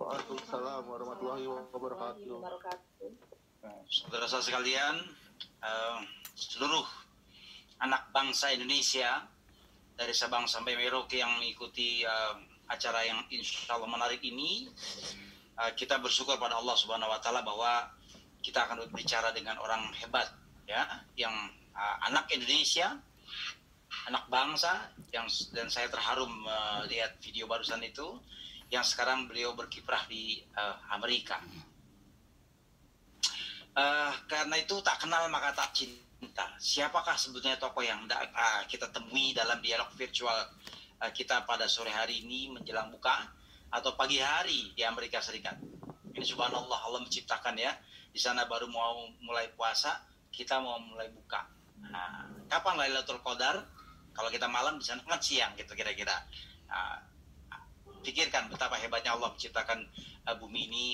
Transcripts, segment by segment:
Waalaikumsalam warahmatullahi wabarakatuh. Saudara-saudara sekalian, seluruh anak bangsa Indonesia dari Sabang sampai Merauke yang mengikuti acara yang insya Allah menarik ini, kita bersyukur pada Allah Subhanahu Wa Taala bahwa kita akan berbicara dengan orang hebat, ya, yang anak Indonesia, anak bangsa, dan saya terharu melihat video barusan itu, yang sekarang beliau berkiprah di Amerika. Karena itu tak kenal maka tak cinta. Siapakah sebetulnya tokoh yang kita temui dalam dialog virtual kita pada sore hari ini menjelang buka atau pagi hari di Amerika Serikat? Ini subhanallah, Allah menciptakan, ya. Di sana baru mau mulai puasa, kita mau mulai buka. Kapan Lailatul Qadar? Kalau kita malam, di sana kan siang gitu kira-kira. Pikirkan betapa hebatnya Allah menciptakan bumi ini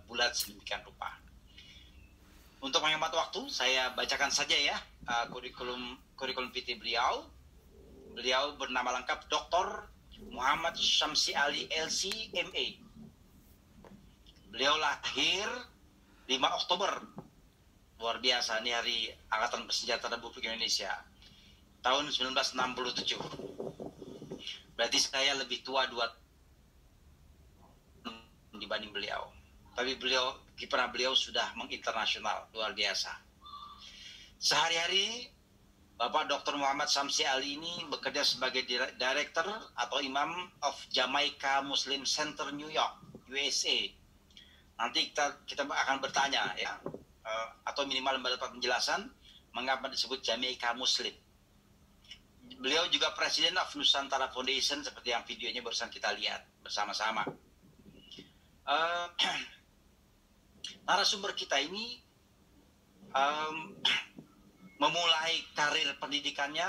bulat sedemikian rupa. Untuk menghemat waktu, saya bacakan saja ya kurikulum vitae beliau. Beliau bernama lengkap Dr. Muhammad Syamsi Ali LC MA. Beliau lahir 5 Oktober. Luar biasa, ini hari Angkatan Bersenjata Republik Indonesia. Tahun 1967. Berarti saya lebih tua 2 dibanding beliau. Tapi kiprah beliau sudah menginternasional, luar biasa. Sehari-hari Bapak Dr. Muhammad Syamsi Ali ini bekerja sebagai Director atau Imam of Jamaica Muslim Center New York, USA. Nanti kita akan bertanya, ya, atau minimal mendapat penjelasan mengapa disebut Jamaica Muslim. Beliau juga Presiden of Nusantara Foundation, seperti yang videonya barusan kita lihat bersama-sama. Narasumber kita ini memulai karir pendidikannya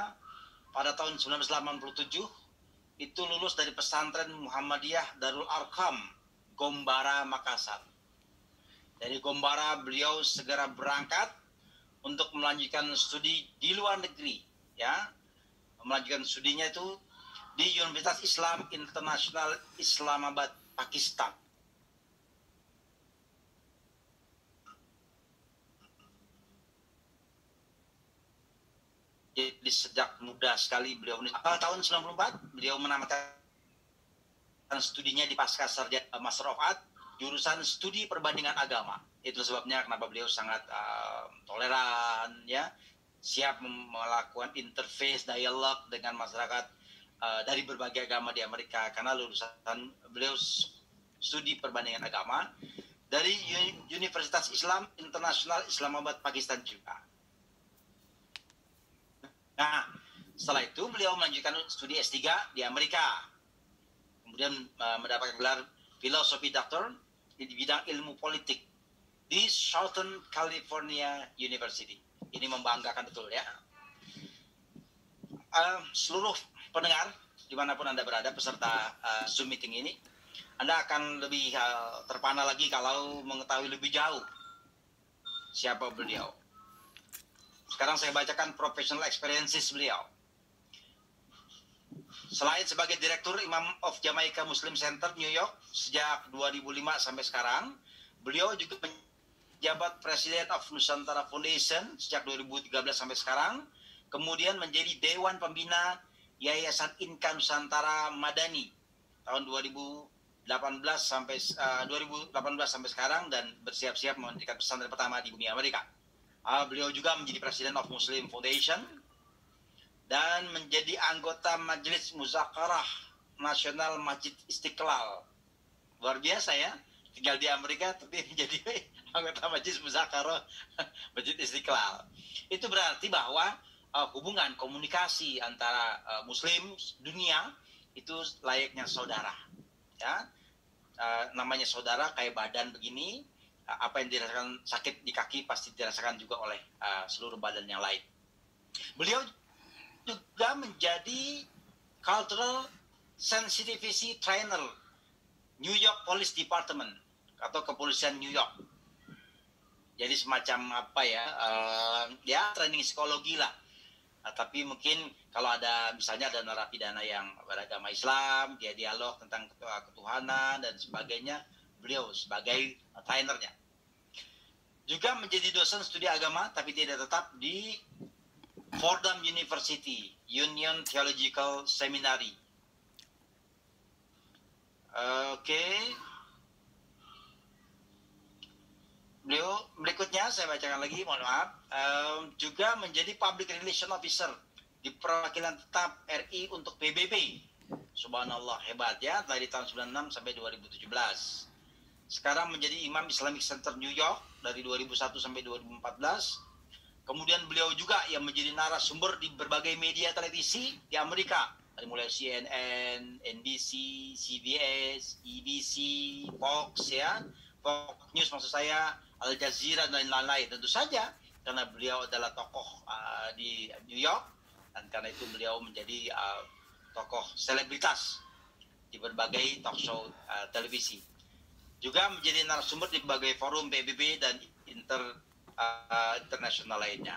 pada tahun 1987. Itu lulus dari pesantren Muhammadiyah Darul Arqam, Gombara, Makassar. Dari Gombara beliau segera berangkat untuk melanjutkan studi di luar negeri, ya. Melanjutkan studinya itu di Universitas Islam Internasional Islamabad, Pakistan. Jadi sejak muda sekali beliau, tahun 94 beliau menamatkan studinya di pasca sarjana Master of Art, jurusan studi perbandingan agama. Itu sebabnya kenapa beliau sangat toleran, ya, siap melakukan interface dialog dengan masyarakat dari berbagai agama di Amerika, karena lulusan beliau studi perbandingan agama dari Universitas Islam Internasional Islamabad, Pakistan juga. Nah, setelah itu beliau melanjutkan studi S3 di Amerika. Kemudian mendapatkan gelar Filosofi Doctor di bidang ilmu politik di Southern California University. Ini membanggakan betul, ya. Seluruh pendengar, dimanapun Anda berada, peserta Zoom meeting ini, Anda akan lebih terpana lagi kalau mengetahui lebih jauh siapa beliau. Sekarang saya bacakan professional experiences beliau. Selain sebagai Direktur Imam of Jamaica Muslim Center New York sejak 2005 sampai sekarang, beliau juga menjabat President of Nusantara Foundation sejak 2013 sampai sekarang, kemudian menjadi Dewan Pembina Yayasan Inka Nusantara Madani tahun 2018 sampai sekarang, dan bersiap-siap mendirikan pesantren pertama di bumi Amerika. Beliau juga menjadi Presiden of Muslim Foundation dan menjadi anggota Majelis Muzakarah Nasional Masjid Istiqlal. Luar biasa, ya, tinggal di Amerika tapi menjadi anggota Majelis Muzakarah Masjid Istiqlal. Itu berarti bahwa hubungan komunikasi antara Muslim dunia itu layaknya saudara, ya. Namanya saudara, kayak badan begini. Apa yang dirasakan sakit di kaki pasti dirasakan juga oleh seluruh badan yang lain. Beliau juga menjadi Cultural Sensitivity Trainer New York Police Department atau kepolisian New York. Jadi semacam apa ya, ya training psikologi lah. Tapi mungkin kalau ada misalnya ada narapidana yang beragama Islam, dia dialog tentang ketuhanan dan sebagainya, beliau sebagai trainernya. Juga menjadi dosen studi agama tapi tidak tetap di Fordham University, Union Theological Seminary. Oke. Beliau berikutnya saya bacakan lagi, mohon maaf. Juga menjadi Public Relation Officer di perwakilan tetap RI untuk PBB. Subhanallah, hebat ya, dari tahun 96 sampai 2017. Sekarang menjadi Imam Islamic Center New York dari 2001 sampai 2014. Kemudian beliau juga yang menjadi narasumber di berbagai media televisi di Amerika, dari mulai CNN, NBC, CBS, EBC, Fox ya, Fox News maksud saya, Al Jazeera dan lain-lain. Tentu saja karena beliau adalah tokoh di New York, dan karena itu beliau menjadi tokoh selebritas di berbagai talk show televisi. Juga menjadi narasumber di berbagai forum PBB dan internasional lainnya.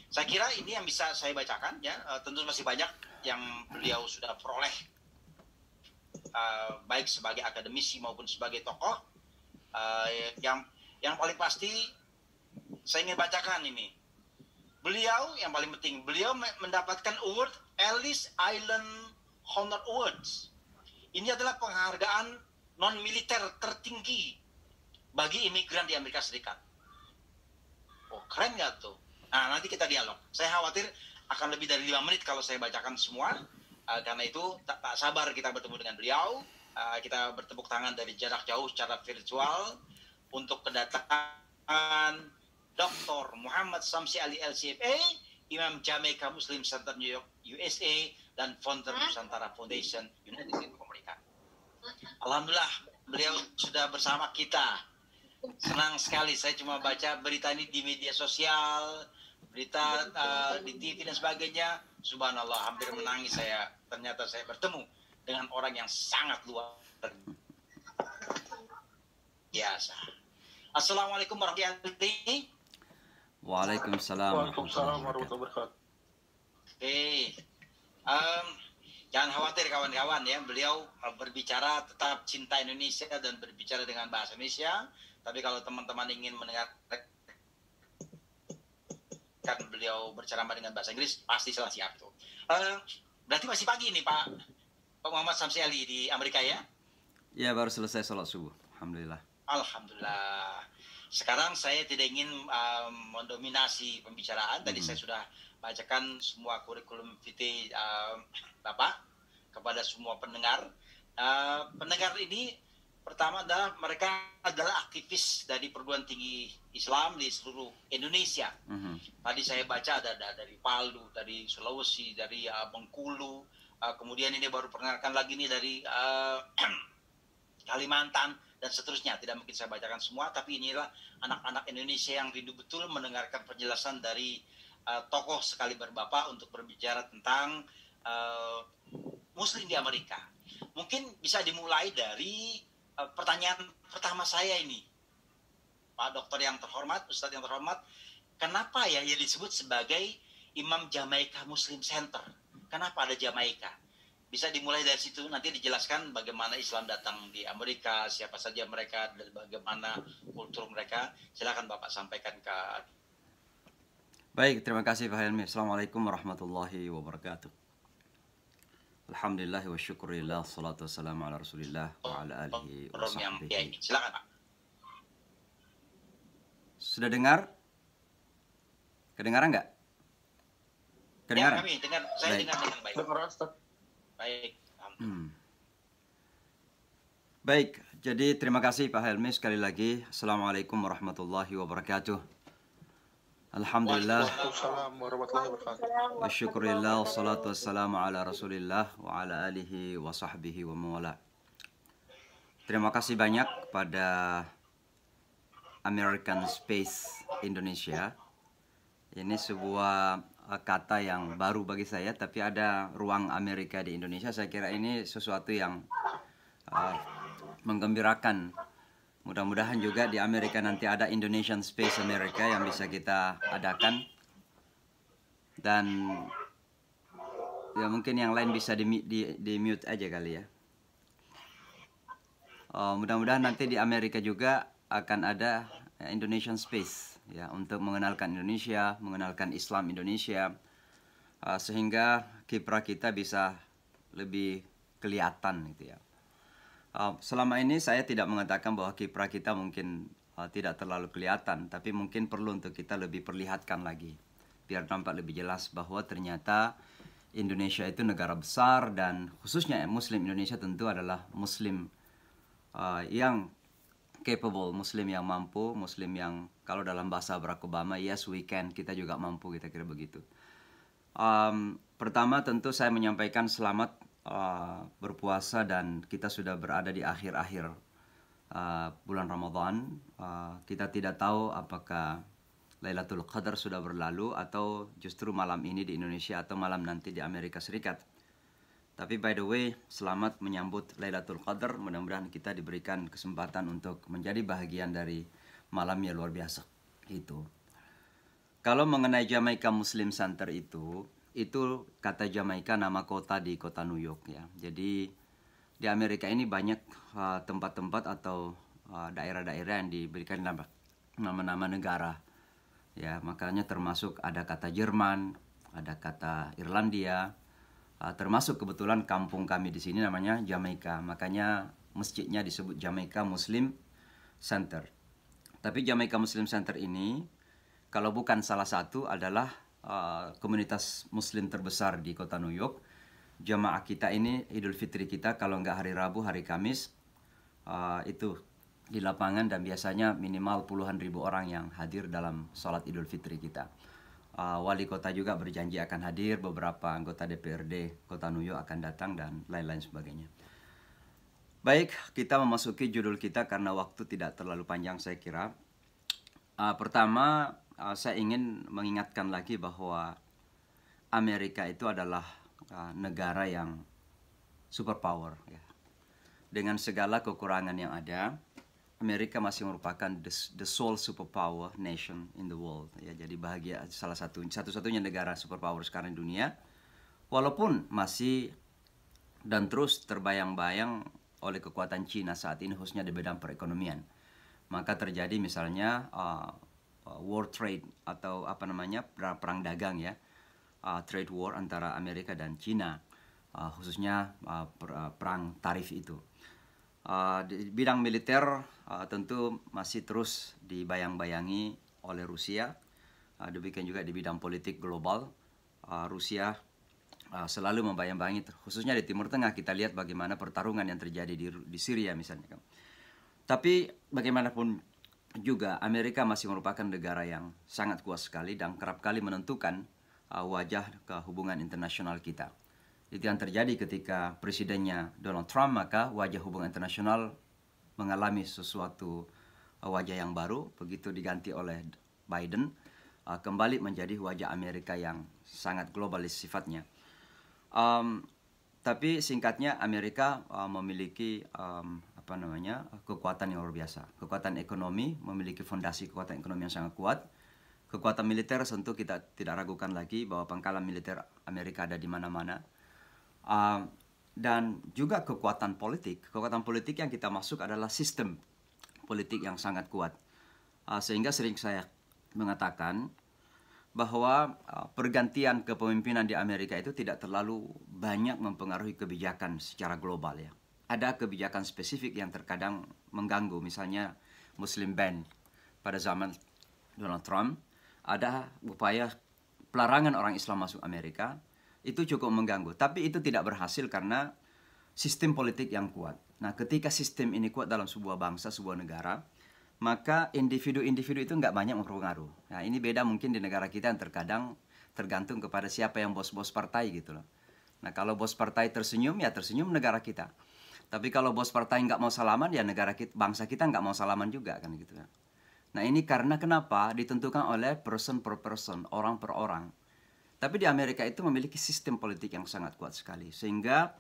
Saya kira ini yang bisa saya bacakan ya. Tentu masih banyak yang beliau sudah peroleh, baik sebagai akademisi maupun sebagai tokoh. Yang paling pasti saya ingin bacakan ini. Beliau yang paling penting, beliau mendapatkan award Ellis Island Honor Awards. Ini adalah penghargaan non-militer tertinggi bagi imigran di Amerika Serikat. Oh, keren nggak tuh? Nah, nanti kita dialog. Saya khawatir akan lebih dari 5 menit kalau saya bacakan semua. Karena itu tak sabar kita bertemu dengan beliau. Kita bertepuk tangan dari jarak jauh secara virtual untuk kedatangan Dr. Muhammad Samsi Ali LCFA, Imam Jamaica Muslim Center New York, USA, dan founder Nusantara Foundation United States of America. Alhamdulillah, beliau sudah bersama kita. Senang sekali, saya cuma baca berita ini di media sosial, berita di TV dan sebagainya. Subhanallah, hampir menangis saya. Ternyata saya bertemu dengan orang yang sangat luar biasa. Assalamualaikum warahmatullahi wabarakatuh. Waalaikumsalam warahmatullahi wabarakatuh. Oke. Jangan khawatir kawan-kawan ya, beliau berbicara tetap cinta Indonesia dan berbicara dengan bahasa Indonesia. Tapi kalau teman-teman ingin mendengarkan beliau berceramah dengan bahasa Inggris, pasti salah siap tuh. Berarti masih pagi nih Pak Muhammad Samsi Ali di Amerika ya? Ya, baru selesai sholat subuh. Alhamdulillah. Alhamdulillah. Sekarang saya tidak ingin mendominasi pembicaraan. Tadi saya sudah bacakan semua kurikulum vitae Bapak kepada semua pendengar. Pendengar ini pertama adalah mereka adalah aktivis dari perguruan tinggi Islam di seluruh Indonesia. Tadi saya baca ada dari Palu, dari Sulawesi, dari Bengkulu. Kemudian ini baru perkenalkan lagi nih dari Kalimantan dan seterusnya. Tidak mungkin saya bacakan semua, tapi inilah anak-anak Indonesia yang rindu betul mendengarkan penjelasan dari tokoh sekali berbapak untuk berbicara tentang Muslim di Amerika. Mungkin bisa dimulai dari pertanyaan pertama saya ini, Pak Dokter yang terhormat, Ustadz yang terhormat, kenapa ya disebut sebagai Imam Jamaica Muslim Center? Kenapa ada Jamaika? Bisa dimulai dari situ, nanti dijelaskan bagaimana Islam datang di Amerika, siapa saja mereka, dan bagaimana kultur mereka. Silakan Bapak sampaikan ke... Baik, terima kasih Pak Helmi. Assalamualaikum warahmatullahi wabarakatuh. Alhamdulillah wa syukurillah, salatu wassalamu ala rasulillah wa ala alihi wa sahbihi. Silakan Pak. Sudah dengar? Kedengaran nggak? Kedengaran? Ya, kami dengar, saya Baik. dengar dengan baik. Dengar Ustaz. Baik. Baik, jadi terima kasih Pak Helmi sekali lagi. Assalamualaikum warahmatullahi wabarakatuh. Alhamdulillah Waalaikumsalam warahmatullahi wabarakatuh. wa syukurillah, salatu wassalamu ala rasulillah wa ala alihi wa sahbihi wa mawala. Terima kasih banyak kepada American Space Indonesia. Ini sebuah kata yang baru bagi saya, tapi ada ruang Amerika di Indonesia. Saya kira ini sesuatu yang menggembirakan. Mudah-mudahan juga di Amerika nanti ada Indonesian Space America yang bisa kita adakan. Dan ya mungkin yang lain bisa di mute aja kali ya. Mudah-mudahan nanti di Amerika juga akan ada Indonesian Space ya untuk mengenalkan Indonesia, mengenalkan Islam Indonesia, sehingga kiprah kita bisa lebih kelihatan gitu ya. Selama ini saya tidak mengatakan bahwa kiprah kita mungkin tidak terlalu kelihatan, tapi mungkin perlu untuk kita lebih perlihatkan lagi biar nampak lebih jelas bahwa ternyata Indonesia itu negara besar, dan khususnya Muslim Indonesia tentu adalah Muslim yang capable, Muslim yang mampu, Muslim yang kalau dalam bahasa Barack Obama, yes we can, kita juga mampu, kita kira begitu. Pertama tentu saya menyampaikan selamat berpuasa, dan kita sudah berada di akhir-akhir bulan Ramadan. Kita tidak tahu apakah Lailatul Qadar sudah berlalu atau justru malam ini di Indonesia atau malam nanti di Amerika Serikat. Tapi by the way, selamat menyambut Lailatul Qadar. Mudah-mudahan kita diberikan kesempatan untuk menjadi bahagian dari malam yang luar biasa itu. Kalau mengenai Jamaica Muslim Center itu kata Jamaica nama kota di kota New York ya. Jadi di Amerika ini banyak tempat-tempat atau daerah-daerah yang diberikan nama-nama negara. Ya, makanya termasuk ada kata Jerman, ada kata Irlandia, termasuk kebetulan kampung kami di sini namanya Jamaica. Makanya masjidnya disebut Jamaica Muslim Center. Tapi Jamaica Muslim Center ini kalau bukan salah satu adalah komunitas Muslim terbesar di kota New York. Jamaah kita ini Idul Fitri kita kalau nggak hari Rabu, hari Kamis itu di lapangan, dan biasanya minimal puluhan ribu orang yang hadir dalam sholat Idul Fitri kita. Wali kota juga berjanji akan hadir, beberapa anggota DPRD kota New York akan datang, dan lain-lain sebagainya. Baik, kita memasuki judul kita karena waktu tidak terlalu panjang saya kira. Pertama, saya ingin mengingatkan lagi bahwa Amerika itu adalah negara yang superpower ya. Dengan segala kekurangan yang ada, Amerika masih merupakan the sole superpower nation in the world ya. Jadi bahagia satu-satunya negara superpower sekarang di dunia, walaupun masih dan terus terbayang-bayang oleh kekuatan Cina saat ini, khususnya di bidang perekonomian. Maka terjadi misalnya world trade atau apa namanya perang dagang ya, trade war antara Amerika dan Cina, khususnya perang tarif itu. Di bidang militer tentu masih terus dibayang-bayangi oleh Rusia. Demikian juga di bidang politik global, Rusia selalu membayang-bayangi, khususnya di Timur Tengah. Kita lihat bagaimana pertarungan yang terjadi di Syria misalnya. Tapi bagaimanapun juga Amerika masih merupakan negara yang sangat kuat sekali dan kerap kali menentukan wajah ke hubungan internasional kita. Itu yang terjadi ketika presidennya Donald Trump, maka wajah hubungan internasional mengalami sesuatu wajah yang baru. Begitu diganti oleh Biden, kembali menjadi wajah Amerika yang sangat globalis sifatnya. Tapi singkatnya Amerika memiliki kekuatan yang luar biasa. Kekuatan ekonomi, memiliki fondasi kekuatan ekonomi yang sangat kuat. Kekuatan militer tentu kita tidak ragukan lagi bahwa pangkalan militer Amerika ada di mana-mana. Dan juga kekuatan politik. Kekuatan politik yang kita masuk adalah sistem politik yang sangat kuat. Sehingga sering saya mengatakan bahwa pergantian kepemimpinan di Amerika itu tidak terlalu banyak mempengaruhi kebijakan secara global ya. Ada kebijakan spesifik yang terkadang mengganggu, misalnya Muslim ban pada zaman Donald Trump, ada upaya pelarangan orang Islam masuk Amerika. Itu cukup mengganggu, tapi itu tidak berhasil karena sistem politik yang kuat. Nah, ketika sistem ini kuat dalam sebuah bangsa, sebuah negara, maka individu-individu itu nggak banyak berpengaruh. Nah, ini beda mungkin di negara kita yang terkadang tergantung kepada siapa yang bos-bos partai gitu loh. Nah, kalau bos partai tersenyum, ya tersenyum negara kita. Tapi kalau bos partai nggak mau salaman, ya negara kita, bangsa kita nggak mau salaman juga kan gitu. Nah, ini karena kenapa? Ditentukan oleh person per person, orang per orang. Tapi di Amerika itu memiliki sistem politik yang sangat kuat sekali. Sehingga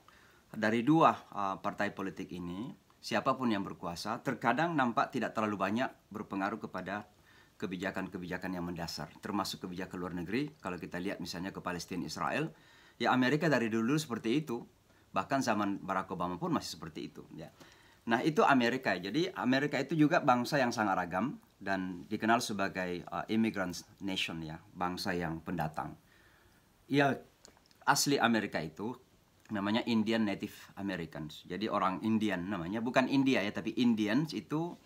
dari dua partai politik ini, siapapun yang berkuasa, terkadang nampak tidak terlalu banyak berpengaruh kepada kebijakan-kebijakan yang mendasar. Termasuk kebijakan luar negeri, kalau kita lihat misalnya ke Palestina, Israel. Ya Amerika dari dulu seperti itu. Bahkan zaman Barack Obama pun masih seperti itu. Ya. Nah, itu Amerika. Jadi Amerika itu juga bangsa yang sangat ragam dan dikenal sebagai immigrant nation ya, bangsa yang pendatang. Ya, asli Amerika itu namanya Indian Native Americans. Jadi orang Indian namanya, bukan India ya, tapi Indians itu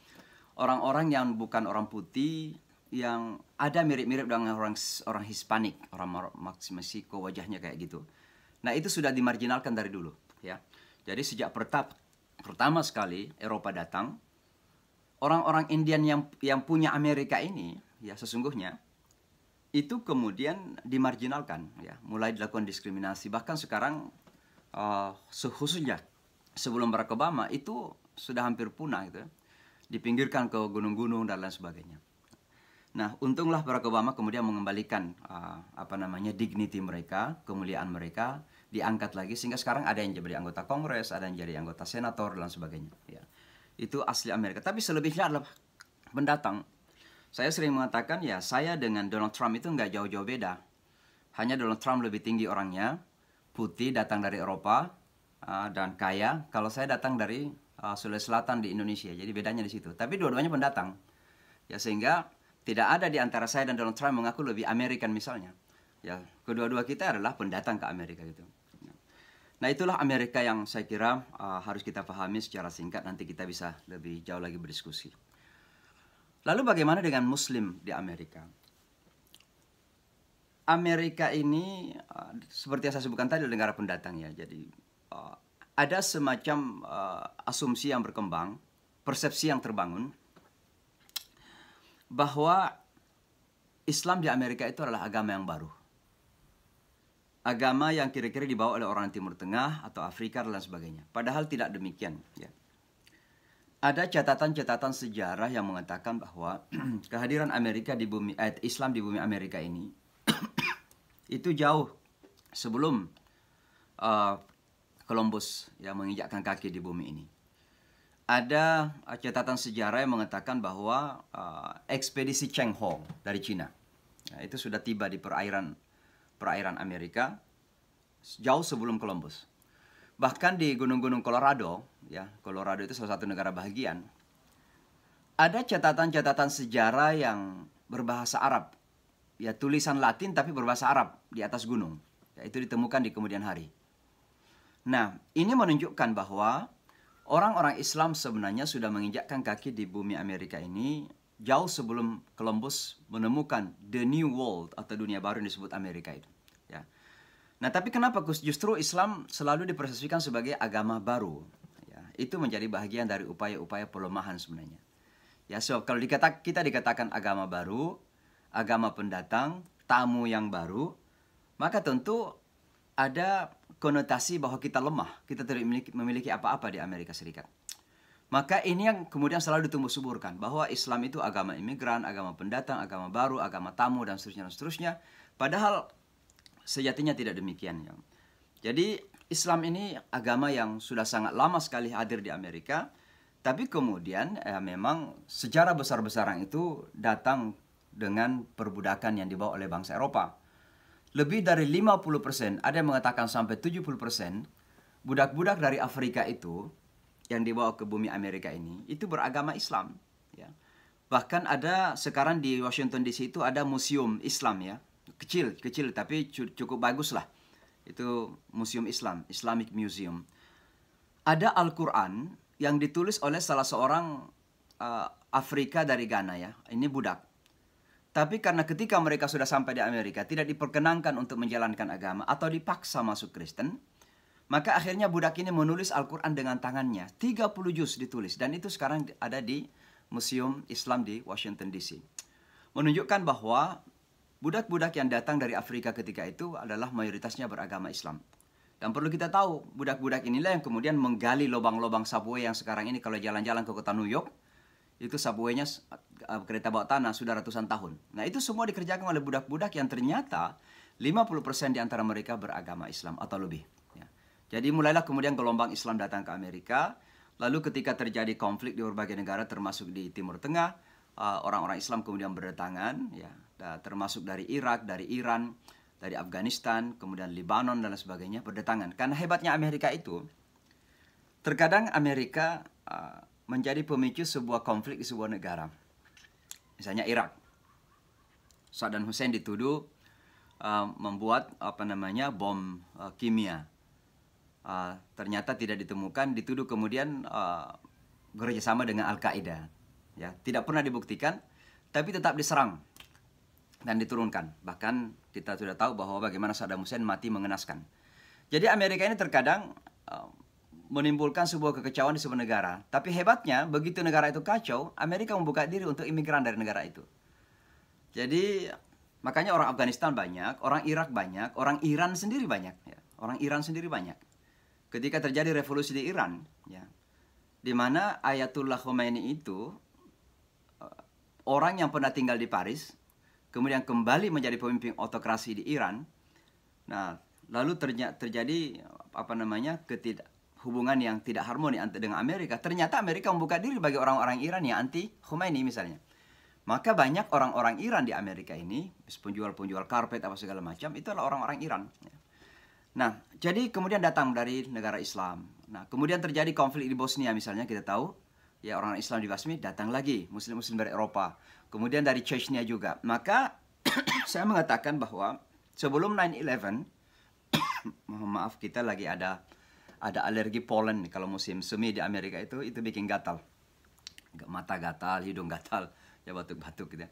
orang-orang yang bukan orang putih, yang ada mirip-mirip dengan orang Hispanik, orang Meksiko, wajahnya kayak gitu. Nah, itu sudah dimarginalkan dari dulu ya. Jadi sejak pertama sekali Eropa datang, orang-orang Indian yang punya Amerika ini ya sesungguhnya itu kemudian dimarginalkan ya, mulai dilakukan diskriminasi. Bahkan sekarang khususnya sebelum Barack Obama itu sudah hampir punah gitu, dipinggirkan ke gunung-gunung dan lain sebagainya. Nah, untunglah Barack Obama kemudian mengembalikan dignity mereka, kemuliaan mereka diangkat lagi sehingga sekarang ada yang jadi anggota Kongres, ada yang jadi anggota senator dan sebagainya ya. Itu asli Amerika, tapi selebihnya adalah pendatang. Saya sering mengatakan ya, saya dengan Donald Trump itu nggak jauh-jauh beda. Hanya Donald Trump lebih tinggi orangnya, putih, datang dari Eropa dan kaya. Kalau saya datang dari Sulawesi Selatan di Indonesia, jadi bedanya di situ. Tapi dua-duanya pendatang ya, sehingga tidak ada di antara saya dan Donald Trump mengaku lebih American misalnya. Ya, kedua-dua kita adalah pendatang ke Amerika gitu. Nah, itulah Amerika yang saya kira harus kita pahami secara singkat, nanti kita bisa lebih jauh lagi berdiskusi. Lalu bagaimana dengan Muslim di Amerika? Amerika ini seperti yang saya sebutkan tadi negara pendatang ya. Jadi ada semacam asumsi yang berkembang, persepsi yang terbangun bahwa Islam di Amerika itu adalah agama yang baru. Agama yang kira-kira dibawa oleh orang Timur Tengah atau Afrika dan sebagainya. Padahal tidak demikian. Ya. Ada catatan-catatan sejarah yang mengatakan bahwa kehadiran Amerika di bumi, Islam di bumi Amerika ini itu jauh sebelum Columbus yang menginjakkan kaki di bumi ini. Ada catatan sejarah yang mengatakan bahwa ekspedisi Cheng Ho dari Cina itu sudah tiba di perairan Amerika jauh sebelum Columbus. Bahkan di gunung-gunung Colorado, ya, Colorado itu salah satu negara bahagian, ada catatan-catatan sejarah yang berbahasa Arab, ya tulisan Latin tapi berbahasa Arab di atas gunung. Ya, itu ditemukan di kemudian hari. Nah, ini menunjukkan bahwa orang-orang Islam sebenarnya sudah menginjakkan kaki di bumi Amerika ini jauh sebelum Columbus menemukan the new world atau dunia baru yang disebut Amerika itu. Ya. Nah, tapi kenapa justru Islam selalu dipersepsikan sebagai agama baru? Ya, itu menjadi bagian dari upaya-upaya pelemahan sebenarnya. Ya, sebab kalau kita dikatakan agama baru, agama pendatang, tamu yang baru, maka tentu ada konotasi bahwa kita lemah, kita tidak memiliki apa-apa di Amerika Serikat. Maka ini yang kemudian selalu ditumbuh suburkan, bahwa Islam itu agama imigran, agama pendatang, agama baru, agama tamu, dan seterusnya, dan seterusnya. Padahal sejatinya tidak demikian. Ya. Jadi Islam ini agama yang sudah sangat lama sekali hadir di Amerika, tapi kemudian memang sejarah besar-besaran itu datang dengan perbudakan yang dibawa oleh bangsa Eropa. Lebih dari 50%, ada yang mengatakan sampai 70%, budak-budak dari Afrika itu yang dibawa ke bumi Amerika ini, itu beragama Islam. Ya. Bahkan ada sekarang di Washington DC itu ada museum Islam ya, kecil tapi cukup bagus lah. Itu museum Islam, Islamic Museum. Ada Al-Quran yang ditulis oleh salah seorang Afrika dari Ghana ya, ini budak. Tapi karena ketika mereka sudah sampai di Amerika tidak diperkenankan untuk menjalankan agama atau dipaksa masuk Kristen, maka akhirnya budak ini menulis Al-Quran dengan tangannya. 30 juz ditulis. Dan itu sekarang ada di Museum Islam di Washington DC. Menunjukkan bahwa budak-budak yang datang dari Afrika ketika itu adalah mayoritasnya beragama Islam. Dan perlu kita tahu, budak-budak inilah yang kemudian menggali lubang-lubang subway yang sekarang ini kalau jalan-jalan ke kota New York, itu subway-nya kereta bawah tanah sudah ratusan tahun. Nah, itu semua dikerjakan oleh budak-budak yang ternyata 50% di antara mereka beragama Islam atau lebih. Jadi mulailah kemudian gelombang Islam datang ke Amerika. Lalu ketika terjadi konflik di berbagai negara termasuk di Timur Tengah, orang-orang Islam kemudian berdatangan, ya, termasuk dari Irak, dari Iran, dari Afghanistan, kemudian Lebanon dan lain sebagainya berdatangan. Karena hebatnya Amerika itu, terkadang Amerika menjadi pemicu sebuah konflik di sebuah negara. Misalnya Irak. Saddam Hussein dituduh membuat bom kimia. Ternyata tidak ditemukan, dituduh kemudian bekerjasama dengan Al-Qaeda. Ya, tidak pernah dibuktikan, tapi tetap diserang dan diturunkan. Bahkan kita sudah tahu bahwa bagaimana Saddam Hussein mati mengenaskan. Jadi Amerika ini terkadang menimbulkan sebuah kekecauan di sebuah negara. Tapi hebatnya, begitu negara itu kacau, Amerika membuka diri untuk imigran dari negara itu. Jadi makanya orang Afghanistan banyak, orang Irak banyak, orang Iran sendiri banyak. Ya. Orang Iran sendiri banyak. Ketika terjadi revolusi di Iran, ya, di mana Ayatullah Khomeini itu orang yang pernah tinggal di Paris, kemudian kembali menjadi pemimpin autokrasi di Iran. Nah, lalu terjadi hubungan yang tidak harmoni dengan Amerika. Ternyata Amerika membuka diri bagi orang-orang Iran yang anti Khomeini misalnya. Maka banyak orang-orang Iran di Amerika ini, penjual-penjual karpet apa segala macam, itu adalah orang-orang Iran. Nah, jadi kemudian datang dari negara Islam. Nah, kemudian terjadi konflik di Bosnia misalnya, kita tahu. Ya, orang Islam di Bosnia, datang lagi Muslim-Muslim dari Eropa. Kemudian dari Chechnya juga. Maka saya mengatakan bahwa sebelum 9/11, mohon maaf kita lagi ada alergi polen kalau musim semi di Amerika itu bikin gatal. Mata gatal, hidung gatal, ya batuk-batuk gitu.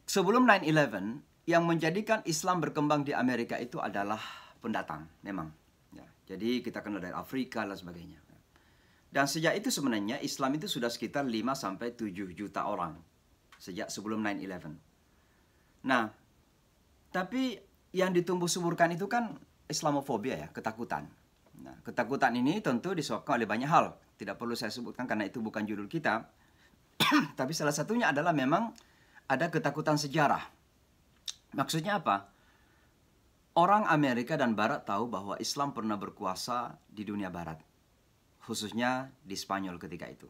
Sebelum 9/11, yang menjadikan Islam berkembang di Amerika itu adalah pendatang, memang. Ya, jadi kita kenal dari Afrika dan sebagainya. Dan sejak itu sebenarnya Islam itu sudah sekitar 5-7 juta orang. Sejak sebelum 9/11. Nah, tapi yang ditumbuh suburkan itu kan Islamofobia ya, ketakutan. Nah, ketakutan ini tentu disebabkan oleh banyak hal. Tidak perlu saya sebutkan karena itu bukan judul kita. Tapi salah satunya adalah memang ada ketakutan sejarah. Maksudnya apa? Orang Amerika dan Barat tahu bahwa Islam pernah berkuasa di dunia Barat. Khususnya di Spanyol ketika itu.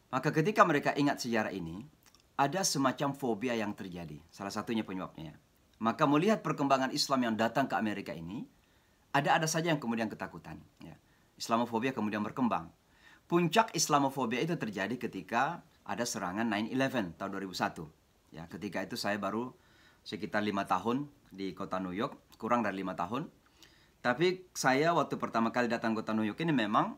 Maka ketika mereka ingat sejarah ini, ada semacam fobia yang terjadi. Salah satunya penyebabnya. Maka melihat perkembangan Islam yang datang ke Amerika ini, ada saja yang kemudian ketakutan. Ya. Islamofobia kemudian berkembang. Puncak Islamofobia itu terjadi ketika ada serangan 9/11 tahun 2001. Ya, ketika itu saya baru sekitar 5 tahun di kota New York, kurang dari 5 tahun. Tapi saya waktu pertama kali datang ke kota New York ini memang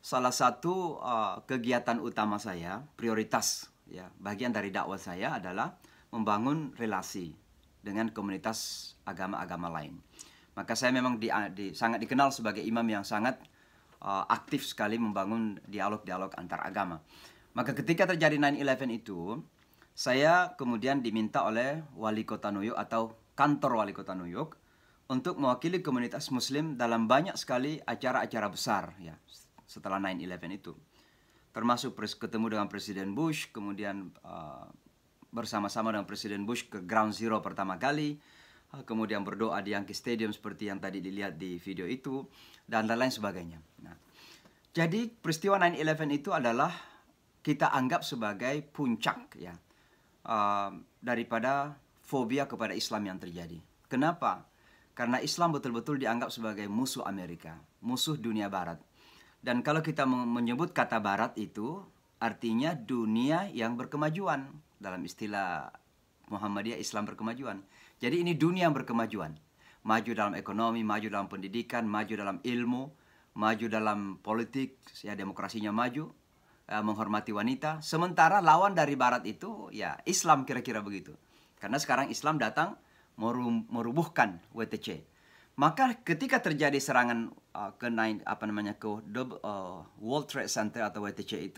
salah satu kegiatan utama saya, prioritas, ya, bagian dari dakwah saya adalah membangun relasi dengan komunitas agama-agama lain. Maka saya memang sangat dikenal sebagai imam yang sangat aktif sekali membangun dialog-dialog antar agama. Maka ketika terjadi 9/11 itu, saya kemudian diminta oleh wali kota New York atau kantor wali kota New York untuk mewakili komunitas Muslim dalam banyak sekali acara-acara besar ya setelah 9/11 itu. Termasuk ketemu dengan Presiden Bush, kemudian bersama-sama dengan Presiden Bush ke Ground Zero pertama kali, kemudian berdoa di Yankee Stadium seperti yang tadi dilihat di video itu, dan lain-lain sebagainya. Nah, jadi peristiwa 9/11 itu adalah kita anggap sebagai puncak ya daripada fobia kepada Islam yang terjadi. Kenapa? Karena Islam betul-betul dianggap sebagai musuh Amerika, musuh dunia Barat. Dan kalau kita menyebut kata Barat itu, artinya dunia yang berkemajuan. Dalam istilah Muhammadiyah, Islam berkemajuan. Jadi ini dunia yang berkemajuan. Maju dalam ekonomi, maju dalam pendidikan, maju dalam ilmu, maju dalam politik, ya demokrasinya maju, menghormati wanita. Sementara lawan dari Barat itu, ya Islam kira-kira begitu. Karena sekarang Islam datang merubuhkan WTC. Maka ketika terjadi serangan ke World Trade Center atau WTC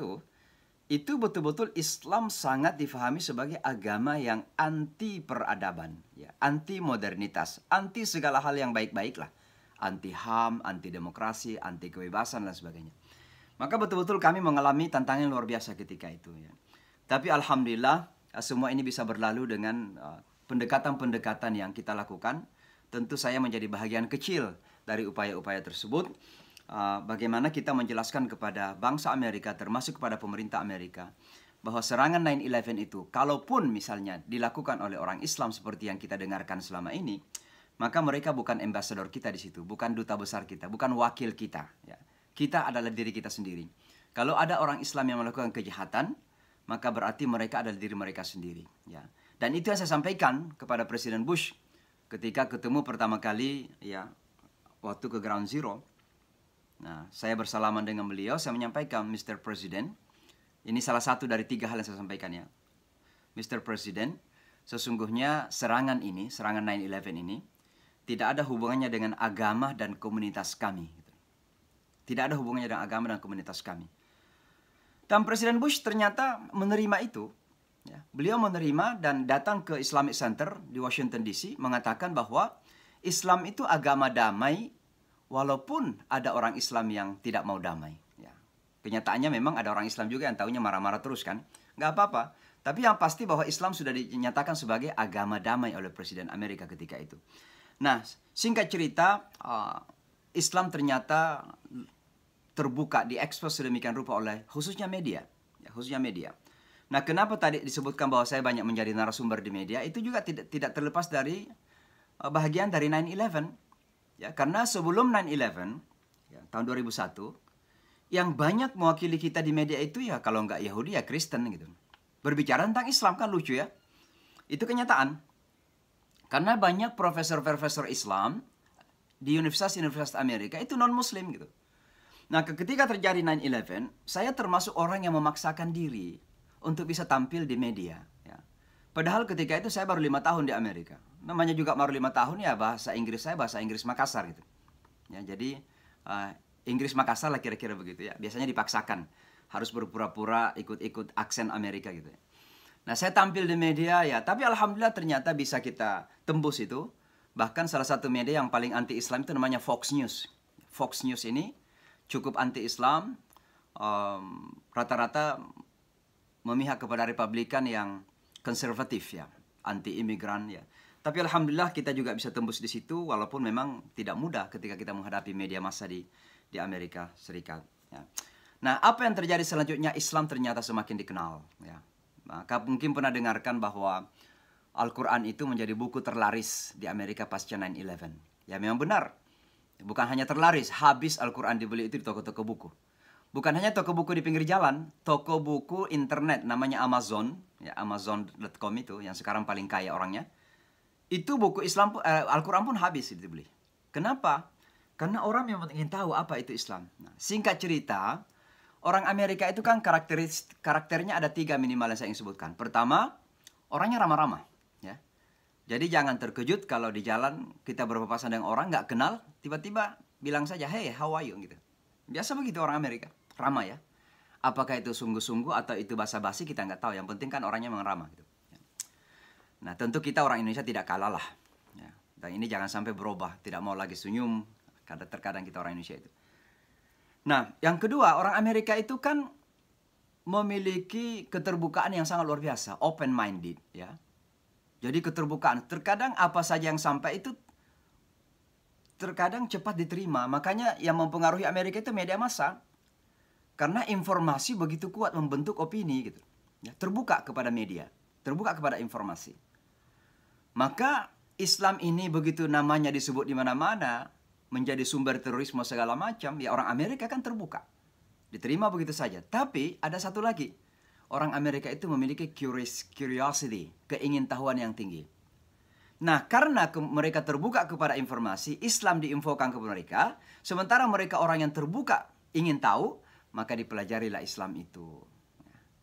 itu betul-betul Islam sangat difahami sebagai agama yang anti peradaban, ya, anti modernitas, anti segala hal yang baik-baik lah, anti HAM, anti demokrasi, anti kebebasan dan sebagainya. Maka betul-betul kami mengalami tantangan luar biasa ketika itu. Ya. Tapi alhamdulillah semua ini bisa berlalu dengan pendekatan-pendekatan yang kita lakukan. Tentu saya menjadi bahagian kecil dari upaya-upaya tersebut. Bagaimana kita menjelaskan kepada bangsa Amerika, termasuk kepada pemerintah Amerika, bahwa serangan 9/11 itu, kalaupun misalnya dilakukan oleh orang Islam seperti yang kita dengarkan selama ini, maka mereka bukan ambasador kita di situ, bukan duta besar kita, bukan wakil kita. Ya. Kita adalah diri kita sendiri. Kalau ada orang Islam yang melakukan kejahatan, maka berarti mereka adalah diri mereka sendiri. Ya. Dan itu yang saya sampaikan kepada Presiden Bush ketika ketemu pertama kali, ya, waktu ke Ground Zero. Nah, saya bersalaman dengan beliau, saya menyampaikan, Mr. President, ini salah satu dari 3 hal yang saya sampaikan, ya. Mr. President, sesungguhnya serangan 9/11 ini, tidak ada hubungannya dengan agama dan komunitas kami. Tidak ada hubungannya dengan agama dan komunitas kami. Dan Presiden Bush ternyata menerima itu. Ya. Beliau menerima dan datang ke Islamic Center di Washington DC mengatakan bahwa Islam itu agama damai walaupun ada orang Islam yang tidak mau damai. Ya. Kenyataannya memang ada orang Islam juga yang tahunya marah-marah terus kan. Nggak apa-apa. Tapi yang pasti bahwa Islam sudah dinyatakan sebagai agama damai oleh Presiden Amerika ketika itu. Nah, singkat cerita, Islam ternyata terbuka, diekspos sedemikian rupa oleh khususnya media. Ya, khususnya media. Nah, kenapa tadi disebutkan bahwa saya banyak menjadi narasumber di media, itu juga tidak terlepas dari bahagian dari 9/11. Ya, karena sebelum 9/11, ya, tahun 2001, yang banyak mewakili kita di media itu ya kalau nggak Yahudi ya Kristen gitu. Berbicara tentang Islam kan lucu ya. Itu kenyataan. Karena banyak profesor-profesor Islam di universitas-universitas Amerika itu non-Muslim gitu. Nah, ketika terjadi 9/11, saya termasuk orang yang memaksakan diri untuk bisa tampil di media. Ya. Padahal ketika itu saya baru 5 tahun di Amerika. Namanya juga baru 5 tahun ya bahasa Inggris saya bahasa Inggris Makassar gitu. Ya, jadi Inggris Makassar lah kira-kira begitu ya. Biasanya dipaksakan. Harus berpura-pura ikut-ikut aksen Amerika gitu ya. Nah, saya tampil di media ya. Tapi alhamdulillah ternyata bisa kita tembus itu. Bahkan salah satu media yang paling anti-Islam itu namanya Fox News. Fox News ini cukup anti-Islam. Rata-rata memihak kepada Republikan yang konservatif ya. Anti-imigran ya. Tapi alhamdulillah kita juga bisa tembus di situ. Walaupun memang tidak mudah ketika kita menghadapi media massa di Amerika Serikat. Ya. Nah, apa yang terjadi selanjutnya? Islam ternyata semakin dikenal. Ya. Maka mungkin pernah dengarkan bahwa Al-Quran itu menjadi buku terlaris di Amerika pasca 9/11. Ya memang benar. Bukan hanya terlaris, habis Al-Quran dibeli itu di toko-toko buku. Bukan hanya toko buku di pinggir jalan, toko buku internet namanya Amazon, ya Amazon.com itu yang sekarang paling kaya orangnya. Itu buku Islam Al-Quran pun habis dibeli. Kenapa? Karena orang memang ingin tahu apa itu Islam. Nah, singkat cerita, orang Amerika itu kan karakternya ada 3 minimal yang saya ingin sebutkan. Pertama, orangnya ramah-ramah. Ya. Jadi jangan terkejut kalau di jalan kita berpapasan dengan orang nggak kenal, tiba-tiba bilang saja, hey, how are you? Gitu. Biasa begitu orang Amerika, ramah ya. Apakah itu sungguh-sungguh atau itu basa-basi kita nggak tahu. Yang penting kan orangnya memang ramah. Gitu. Nah tentu kita orang Indonesia tidak kalah lah. Ya. Dan ini jangan sampai berubah, tidak mau lagi senyum, karena terkadang kita orang Indonesia itu. Nah, yang kedua, orang Amerika itu kan memiliki keterbukaan yang sangat luar biasa, open-minded, ya. Jadi keterbukaan, terkadang apa saja yang sampai itu terkadang cepat diterima. Makanya yang mempengaruhi Amerika itu media massa. Karena informasi begitu kuat membentuk opini gitu. Ya, terbuka kepada media, terbuka kepada informasi. Maka Islam ini begitu namanya disebut di mana-mana, menjadi sumber terorisme segala macam, ya orang Amerika kan terbuka. Diterima begitu saja. Tapi ada satu lagi. Orang Amerika itu memiliki curiosity, keingintahuan yang tinggi. Nah, karena mereka terbuka kepada informasi, Islam diinfokan kepada mereka, sementara mereka orang yang terbuka ingin tahu, maka dipelajarilah Islam itu.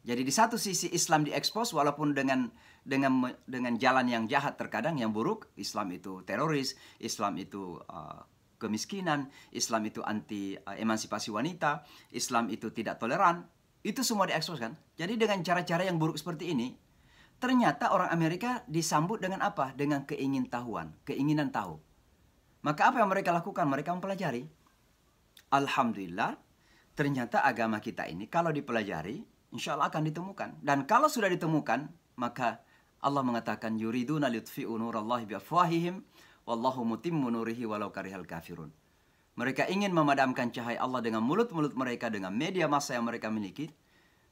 Jadi di satu sisi Islam diekspos walaupun dengan jalan yang jahat terkadang yang buruk, Islam itu teroris, Islam itu kemiskinan, Islam itu anti emansipasi wanita, Islam itu tidak toleran, itu semua diekspos kan. Jadi dengan cara-cara yang buruk seperti ini, ternyata orang Amerika disambut dengan apa? Dengan keingintahuan, keinginan tahu. Maka apa yang mereka lakukan? Mereka mempelajari. Alhamdulillah, ternyata agama kita ini kalau dipelajari, insya Allah akan ditemukan. Dan kalau sudah ditemukan, maka Allah mengatakan, yuriduna liyutfi'u nurallahi biafwahihim, wallahu mutimmu nurihi walau karihal kafirun. Mereka ingin memadamkan cahaya Allah dengan mulut-mulut mereka, dengan media massa yang mereka miliki.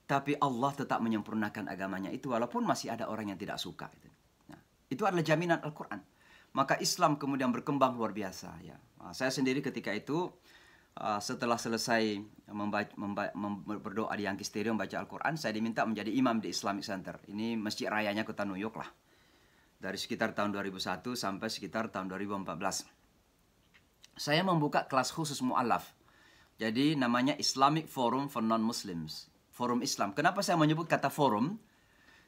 Tapi Allah tetap menyempurnakan agamanya itu walaupun masih ada orang yang tidak suka. Nah, itu adalah jaminan Al-Quran. Maka Islam kemudian berkembang luar biasa. Ya. Nah, saya sendiri ketika itu setelah selesai berdoa di Yankee Stadium baca Al-Quran, saya diminta menjadi imam di Islamic Center. Ini masjid rayanya kota New York lah. Dari sekitar tahun 2001 sampai sekitar tahun 2014. Saya membuka kelas khusus mu'alaf. Jadi namanya Islamic Forum for Non-Muslims. Forum Islam. Kenapa saya menyebut kata forum?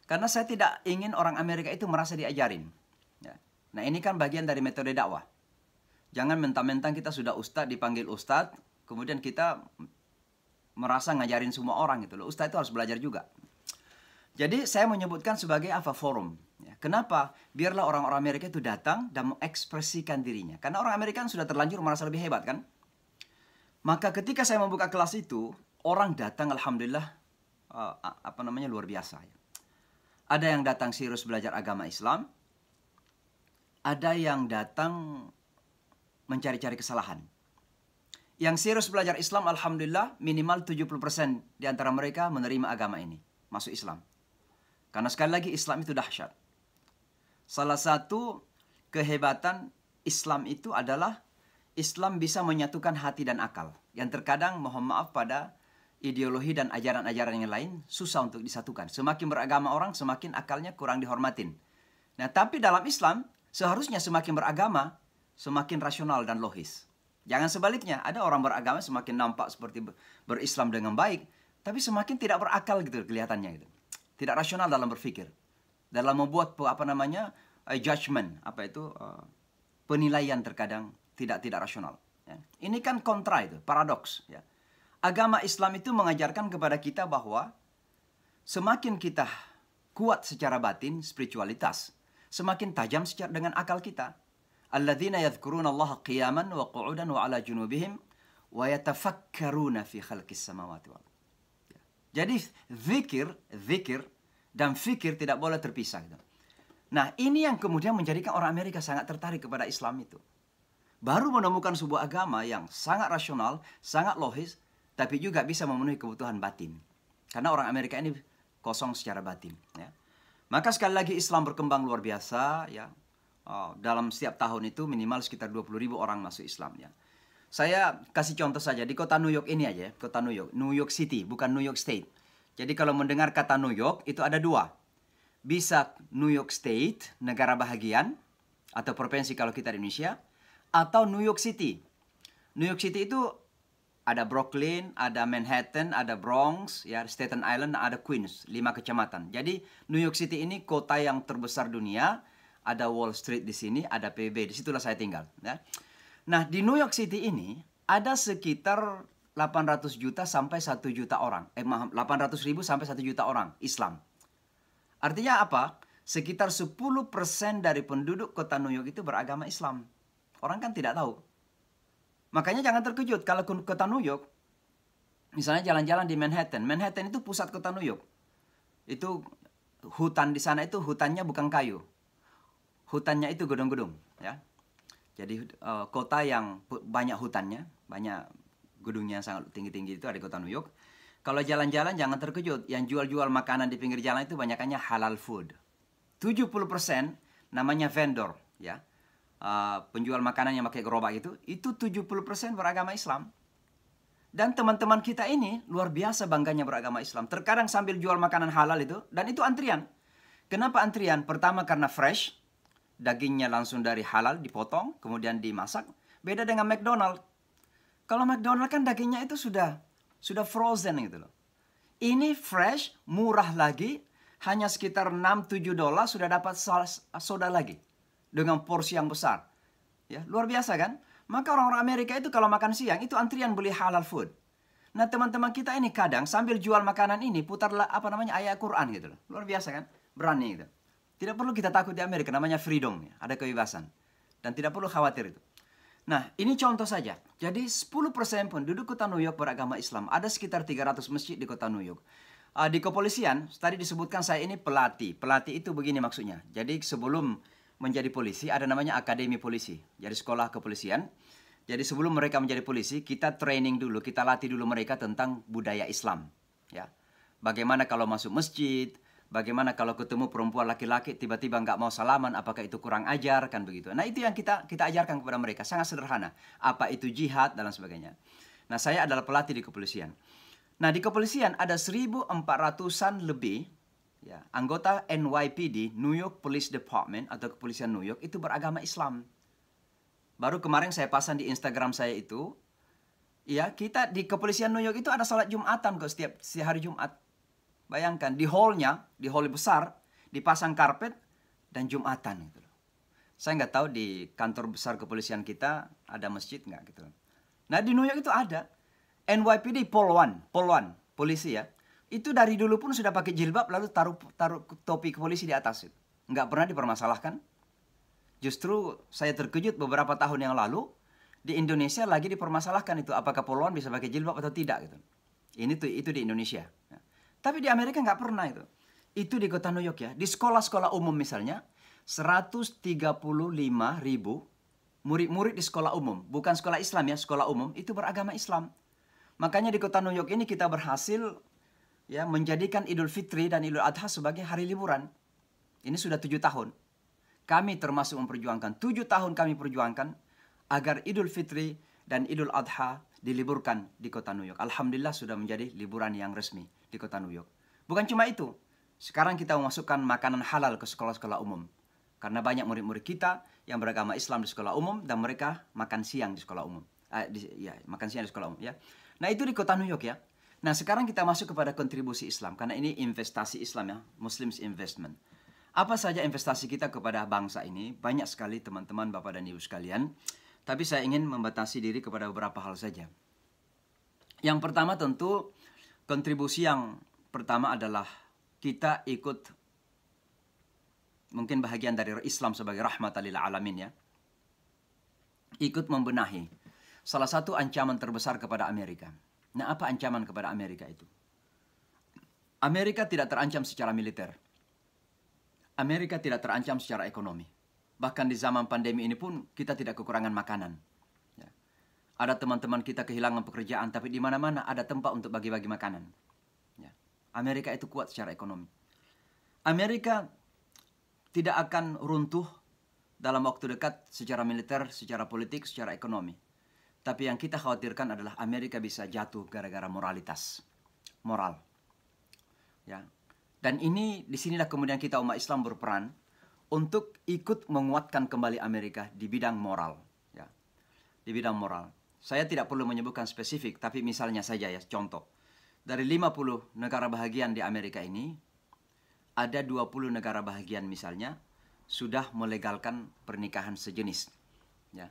Karena saya tidak ingin orang Amerika itu merasa diajarin. Ya. Nah ini kan bagian dari metode dakwah. Jangan mentang-mentang kita sudah ustadz, dipanggil ustadz, kemudian kita merasa ngajarin semua orang gitu loh. Ustadz itu harus belajar juga. Jadi saya menyebutkan sebagai apa? Forum. Ya. Kenapa? Biarlah orang-orang Amerika itu datang dan mengekspresikan dirinya. Karena orang Amerika kan sudah terlanjur merasa lebih hebat kan? Maka ketika saya membuka kelas itu, orang datang alhamdulillah luar biasa. Ya. Ada yang datang serius belajar agama Islam, ada yang datang mencari-cari kesalahan. Yang serius belajar Islam alhamdulillah minimal 70% di antara mereka menerima agama ini, masuk Islam. Karena sekali lagi Islam itu dahsyat. Salah satu kehebatan Islam itu adalah Islam bisa menyatukan hati dan akal. Yang terkadang, mohon maaf, pada ideologi dan ajaran-ajaran yang lain susah untuk disatukan. Semakin beragama orang, semakin akalnya kurang dihormatin. Nah, tapi dalam Islam, seharusnya semakin beragama, semakin rasional dan logis. Jangan sebaliknya, ada orang beragama semakin nampak seperti berislam dengan baik, tapi semakin tidak berakal gitu kelihatannya gitu. Tidak rasional dalam berpikir. Dalam membuat judgment, penilaian terkadang tidak rasional. Ya. Ini kan kontra itu, paradoks. Ya. Agama Islam itu mengajarkan kepada kita bahwa semakin kita kuat secara batin, spiritualitas, semakin tajam dengan akal kita. Alladzina yadhkuruna Allah qiyaman wa qu'udan wa ala junubihim wa yatafakkaruna fi khalqis samawati wal ardh. Jadi zikir dan fikir tidak boleh terpisah. Gitu. Nah ini yang kemudian menjadikan orang Amerika sangat tertarik kepada Islam itu. Baru menemukan sebuah agama yang sangat rasional, sangat logis, tapi juga bisa memenuhi kebutuhan batin. Karena orang Amerika ini kosong secara batin. Ya. Maka sekali lagi Islam berkembang luar biasa. Ya. Dalam setiap tahun itu minimal sekitar 20.000 orang masuk Islam. Ya. Saya kasih contoh saja di kota New York ini aja. Kota New York City, bukan New York State. Jadi kalau mendengar kata New York itu ada dua. Bisa New York State, negara bahagian, atau provinsi kalau kita di Indonesia, atau New York City. New York City itu ada Brooklyn, ada Manhattan, ada Bronx, ya, Staten Island, ada Queens, 5 kecamatan. Jadi New York City ini kota yang terbesar dunia. Ada Wall Street di sini, ada PBB, disitulah saya tinggal. Ya. Nah di New York City ini ada sekitar 800 juta sampai 1 juta orang. 800.000 sampai 1 juta orang Islam. Artinya apa? Sekitar 10% dari penduduk kota New York itu beragama Islam. Orang kan tidak tahu. Makanya jangan terkejut kalau ke kota New York, misalnya jalan-jalan di Manhattan. Manhattan itu pusat kota New York. Itu hutan di sana itu hutannya bukan kayu. Hutannya itu gedung-gedung. Ya. Jadi kota yang banyak hutannya, banyak gedungnya sangat tinggi-tinggi itu ada di kota New York. Kalau jalan-jalan jangan terkejut. Yang jual-jual makanan di pinggir jalan itu banyakannya halal food. 70% namanya vendor. Ya. Penjual makanan yang pakai gerobak itu 70% beragama Islam. Dan teman-teman kita ini luar biasa bangganya beragama Islam. Terkadang sambil jual makanan halal itu, dan itu antrian. Kenapa antrian? Pertama karena fresh, dagingnya langsung dari halal dipotong, kemudian dimasak. Beda dengan McDonald. Kalau McDonald kan dagingnya itu sudah frozen gitu loh. Ini fresh, murah lagi, hanya sekitar 6-7 dolar sudah dapat soda lagi. Dengan porsi yang besar. Ya, luar biasa kan? Maka orang-orang Amerika itu kalau makan siang itu antrian beli halal food. Nah teman-teman kita ini kadang sambil jual makanan ini putarlah ayat Quran gitu loh. Luar biasa kan? Berani gitu. Tidak perlu kita takut di Amerika, namanya freedom. Ya. Ada kebebasan. Dan tidak perlu khawatir itu. Nah ini contoh saja. Jadi 10% penduduk kota New York beragama Islam. Ada sekitar 300 masjid di kota New York. Di kepolisian, tadi disebutkan saya ini pelatih. Pelatih itu begini maksudnya. Jadi sebelum menjadi polisi, ada namanya akademi polisi. Jadi sekolah kepolisian. Jadi sebelum mereka menjadi polisi, kita training dulu, kita latih dulu mereka tentang budaya Islam. Ya. Bagaimana kalau masuk masjid, bagaimana kalau ketemu perempuan laki-laki, tiba-tiba nggak mau salaman, apakah itu kurang ajar, kan begitu. Nah itu yang kita ajarkan kepada mereka, sangat sederhana. Apa itu jihad, dan lain sebagainya. Nah, saya adalah pelatih di kepolisian. Nah, di kepolisian ada 1.400-an lebih ya, anggota NYPD, New York Police Department atau kepolisian New York itu beragama Islam. Baru kemarin saya pasang di Instagram saya itu, ya, kita di kepolisian New York itu ada salat Jumatan kok setiap hari Jumat. Bayangkan di hall besar dipasang karpet dan Jumatan gitu. Saya nggak tahu di kantor besar kepolisian kita ada masjid nggak gitu. Nah, di New York itu ada. NYPD Polwan, polisi ya. Itu dari dulu pun sudah pakai jilbab lalu taruh topi polisi di atas itu. Nggak pernah dipermasalahkan. Justru saya terkejut beberapa tahun yang lalu di Indonesia lagi dipermasalahkan itu apakah Polwan bisa pakai jilbab atau tidak gitu. Itu di Indonesia. Ya. Tapi di Amerika nggak pernah itu. Itu di kota New York ya. Di sekolah-sekolah umum misalnya 135.000 murid-murid di sekolah umum, bukan sekolah Islam ya, sekolah umum itu beragama Islam. Makanya di kota New York ini kita berhasil ya menjadikan Idul Fitri dan Idul Adha sebagai hari liburan. Ini sudah 7 tahun. Kami termasuk memperjuangkan, 7 tahun kami perjuangkan agar Idul Fitri dan Idul Adha diliburkan di kota New York. Alhamdulillah sudah menjadi liburan yang resmi di kota New York. Bukan cuma itu, sekarang kita memasukkan makanan halal ke sekolah-sekolah umum. Karena banyak murid-murid kita yang beragama Islam di sekolah umum dan mereka makan siang di sekolah umum. Makan siang di sekolah umum ya. Nah, itu di kota New York ya. Nah, sekarang kita masuk kepada kontribusi Islam karena ini investasi Islam ya, Muslims investment. Apa saja investasi kita kepada bangsa ini? Banyak sekali teman-teman, Bapak dan Ibu sekalian. Tapi saya ingin membatasi diri kepada beberapa hal saja. Yang pertama tentu kontribusi yang pertama adalah kita ikut mungkin bahagian dari Islam sebagai rahmatan lil alamin ya. Ikut membenahi salah satu ancaman terbesar kepada Amerika. Nah, apa ancaman kepada Amerika itu? Amerika tidak terancam secara militer. Amerika tidak terancam secara ekonomi. Bahkan di zaman pandemi ini pun kita tidak kekurangan makanan. Ya. Ada teman-teman kita kehilangan pekerjaan, tapi di mana-mana ada tempat untuk bagi-bagi makanan. Ya. Amerika itu kuat secara ekonomi. Amerika tidak akan runtuh dalam waktu dekat secara militer, secara politik, secara ekonomi. Tapi yang kita khawatirkan adalah Amerika bisa jatuh gara-gara moralitas. Moral. Ya. Dan ini disinilah kemudian kita umat Islam berperan untuk ikut menguatkan kembali Amerika di bidang moral. Ya. Di bidang moral. Saya tidak perlu menyebutkan spesifik, tapi misalnya saja ya, contoh. Dari 50 negara bahagian di Amerika ini, ada 20 negara bahagian misalnya sudah melegalkan pernikahan sejenis. Ya.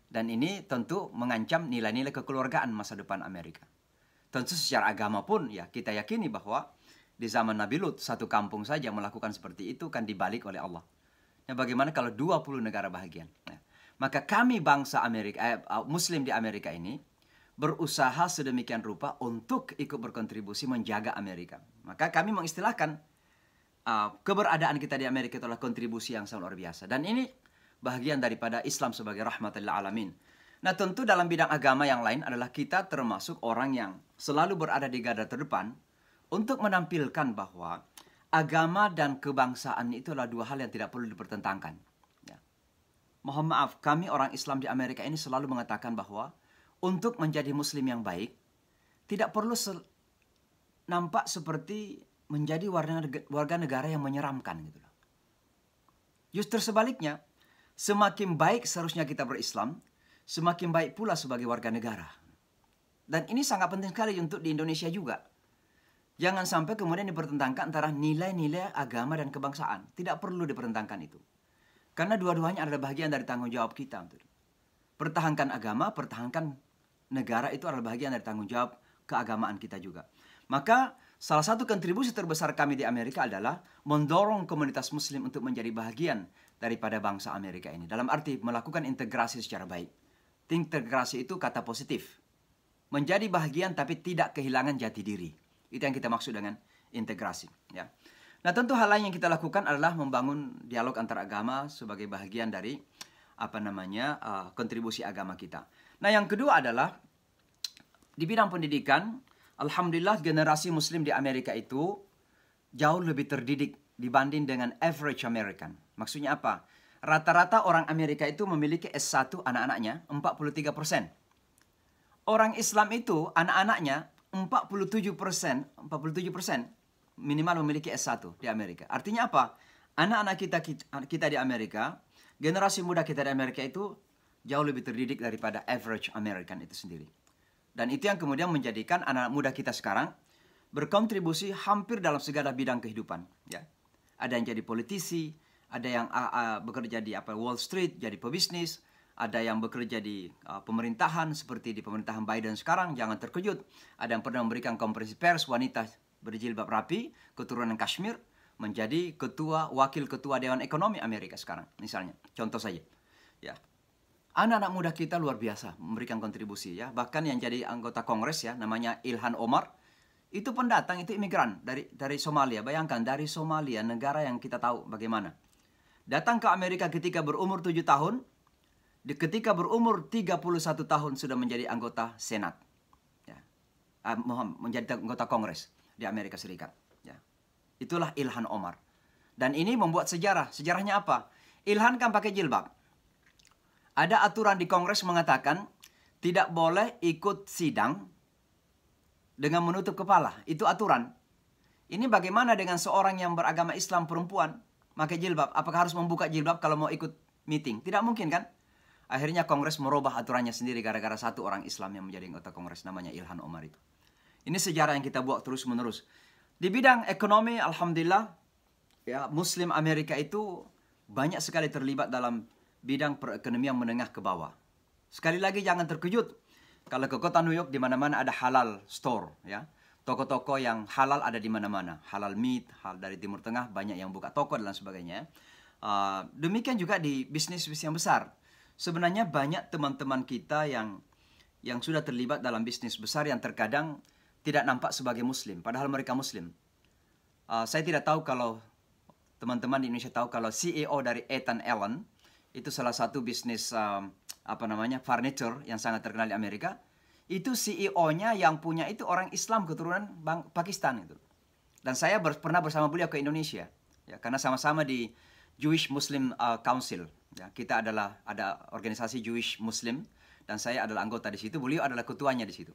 Dan ini tentu mengancam nilai-nilai kekeluargaan masa depan Amerika. Tentu secara agama pun ya kita yakini bahwa di zaman Nabi Lut satu kampung saja melakukan seperti itu kan dibalik oleh Allah. Nah, bagaimana kalau 20 negara bahagian? Nah, maka kami bangsa Amerika, Muslim di Amerika ini berusaha sedemikian rupa untuk ikut berkontribusi menjaga Amerika. Maka kami mengistilahkan keberadaan kita di Amerika itu adalah kontribusi yang sangat luar biasa. Dan ini bahagian daripada Islam sebagai rahmatan lil alamin. Nah, tentu dalam bidang agama yang lain adalah kita termasuk orang yang selalu berada di garda terdepan untuk menampilkan bahwa agama dan kebangsaan itu adalah dua hal yang tidak perlu dipertentangkan. Ya. Mohon maaf, kami orang Islam di Amerika ini selalu mengatakan bahwa untuk menjadi Muslim yang baik tidak perlu nampak seperti menjadi warga negara yang menyeramkan gitu loh. Justru sebaliknya, semakin baik seharusnya kita berislam, semakin baik pula sebagai warga negara. Dan ini sangat penting sekali untuk di Indonesia juga. Jangan sampai kemudian dipertentangkan antara nilai-nilai agama dan kebangsaan. Tidak perlu dipertentangkan itu. Karena dua-duanya adalah bagian dari tanggung jawab kita. Pertahankan agama, pertahankan negara itu adalah bagian dari tanggung jawab keagamaan kita juga. Maka salah satu kontribusi terbesar kami di Amerika adalah mendorong komunitas Muslim untuk menjadi bagian daripada bangsa Amerika ini. Dalam arti melakukan integrasi secara baik. Integrasi itu kata positif. Menjadi bagian tapi tidak kehilangan jati diri. Itu yang kita maksud dengan integrasi. Ya. Nah, tentu hal lain yang kita lakukan adalah membangun dialog antar agama sebagai bahagian dari kontribusi agama kita. Nah, yang kedua adalah di bidang pendidikan, alhamdulillah generasi Muslim di Amerika itu jauh lebih terdidik dibanding dengan average American. Maksudnya apa? Rata-rata orang Amerika itu memiliki S1 anak-anaknya 43%. orang Islam itu anak-anaknya 47% minimal memiliki S1 di Amerika. Artinya apa? Anak-anak kita di Amerika, generasi muda kita di Amerika itu jauh lebih terdidik daripada average American itu sendiri. Dan itu yang kemudian menjadikan anak muda kita sekarang berkontribusi hampir dalam segala bidang kehidupan. Ya. Ada yang jadi politisi, ada yang bekerja di Wall Street, jadi pebisnis, ada yang bekerja di pemerintahan seperti di pemerintahan Biden sekarang, jangan terkejut. Ada yang pernah memberikan konferensi pers, wanita berjilbab rapi, keturunan Kashmir, menjadi wakil ketua Dewan Ekonomi Amerika sekarang, misalnya. Contoh saja. Ya. Anak-anak muda kita luar biasa memberikan kontribusi ya. Bahkan yang jadi anggota Kongres ya, namanya Ilhan Omar, itu pendatang, itu imigran dari Somalia. Bayangkan dari Somalia, negara yang kita tahu bagaimana. Datang ke Amerika ketika berumur 7 tahun, ketika berumur 31 tahun sudah menjadi anggota Senat. Ya. Menjadi anggota Kongres di Amerika Serikat. Ya. Itulah Ilhan Omar. Dan ini membuat sejarah. Sejarahnya apa? Ilhan kan pakai jilbab. Ada aturan di Kongres mengatakan tidak boleh ikut sidang dengan menutup kepala. Itu aturan. Ini bagaimana dengan seorang yang beragama Islam perempuan pakai jilbab? Apakah harus membuka jilbab kalau mau ikut meeting? Tidak mungkin kan? Akhirnya Kongres merubah aturannya sendiri gara-gara satu orang Islam yang menjadi anggota Kongres, namanya Ilhan Omar itu. Ini sejarah yang kita buat terus-menerus. Di bidang ekonomi, alhamdulillah, ya Muslim Amerika itu banyak sekali terlibat dalam bidang perekonomian menengah ke bawah. Sekali lagi jangan terkejut kalau ke kota New York di mana-mana ada halal store, ya. Toko-toko yang halal ada di mana-mana. Halal meat, halal dari Timur Tengah, banyak yang buka toko dan sebagainya. Demikian juga di bisnis-bisnis yang besar. Sebenarnya banyak teman-teman kita yang sudah terlibat dalam bisnis besar yang terkadang tidak nampak sebagai Muslim, padahal mereka Muslim. Saya tidak tahu kalau teman-teman di Indonesia tahu kalau CEO dari Ethan Allen itu salah satu bisnis furniture yang sangat terkenal di Amerika. Itu CEO-nya yang punya itu orang Islam keturunan Pakistan itu. Dan saya pernah bersama beliau ke Indonesia, ya, karena sama-sama di Jewish Muslim Council. Ya, kita ada organisasi Jewish Muslim dan saya adalah anggota di situ. Beliau adalah ketuanya di situ.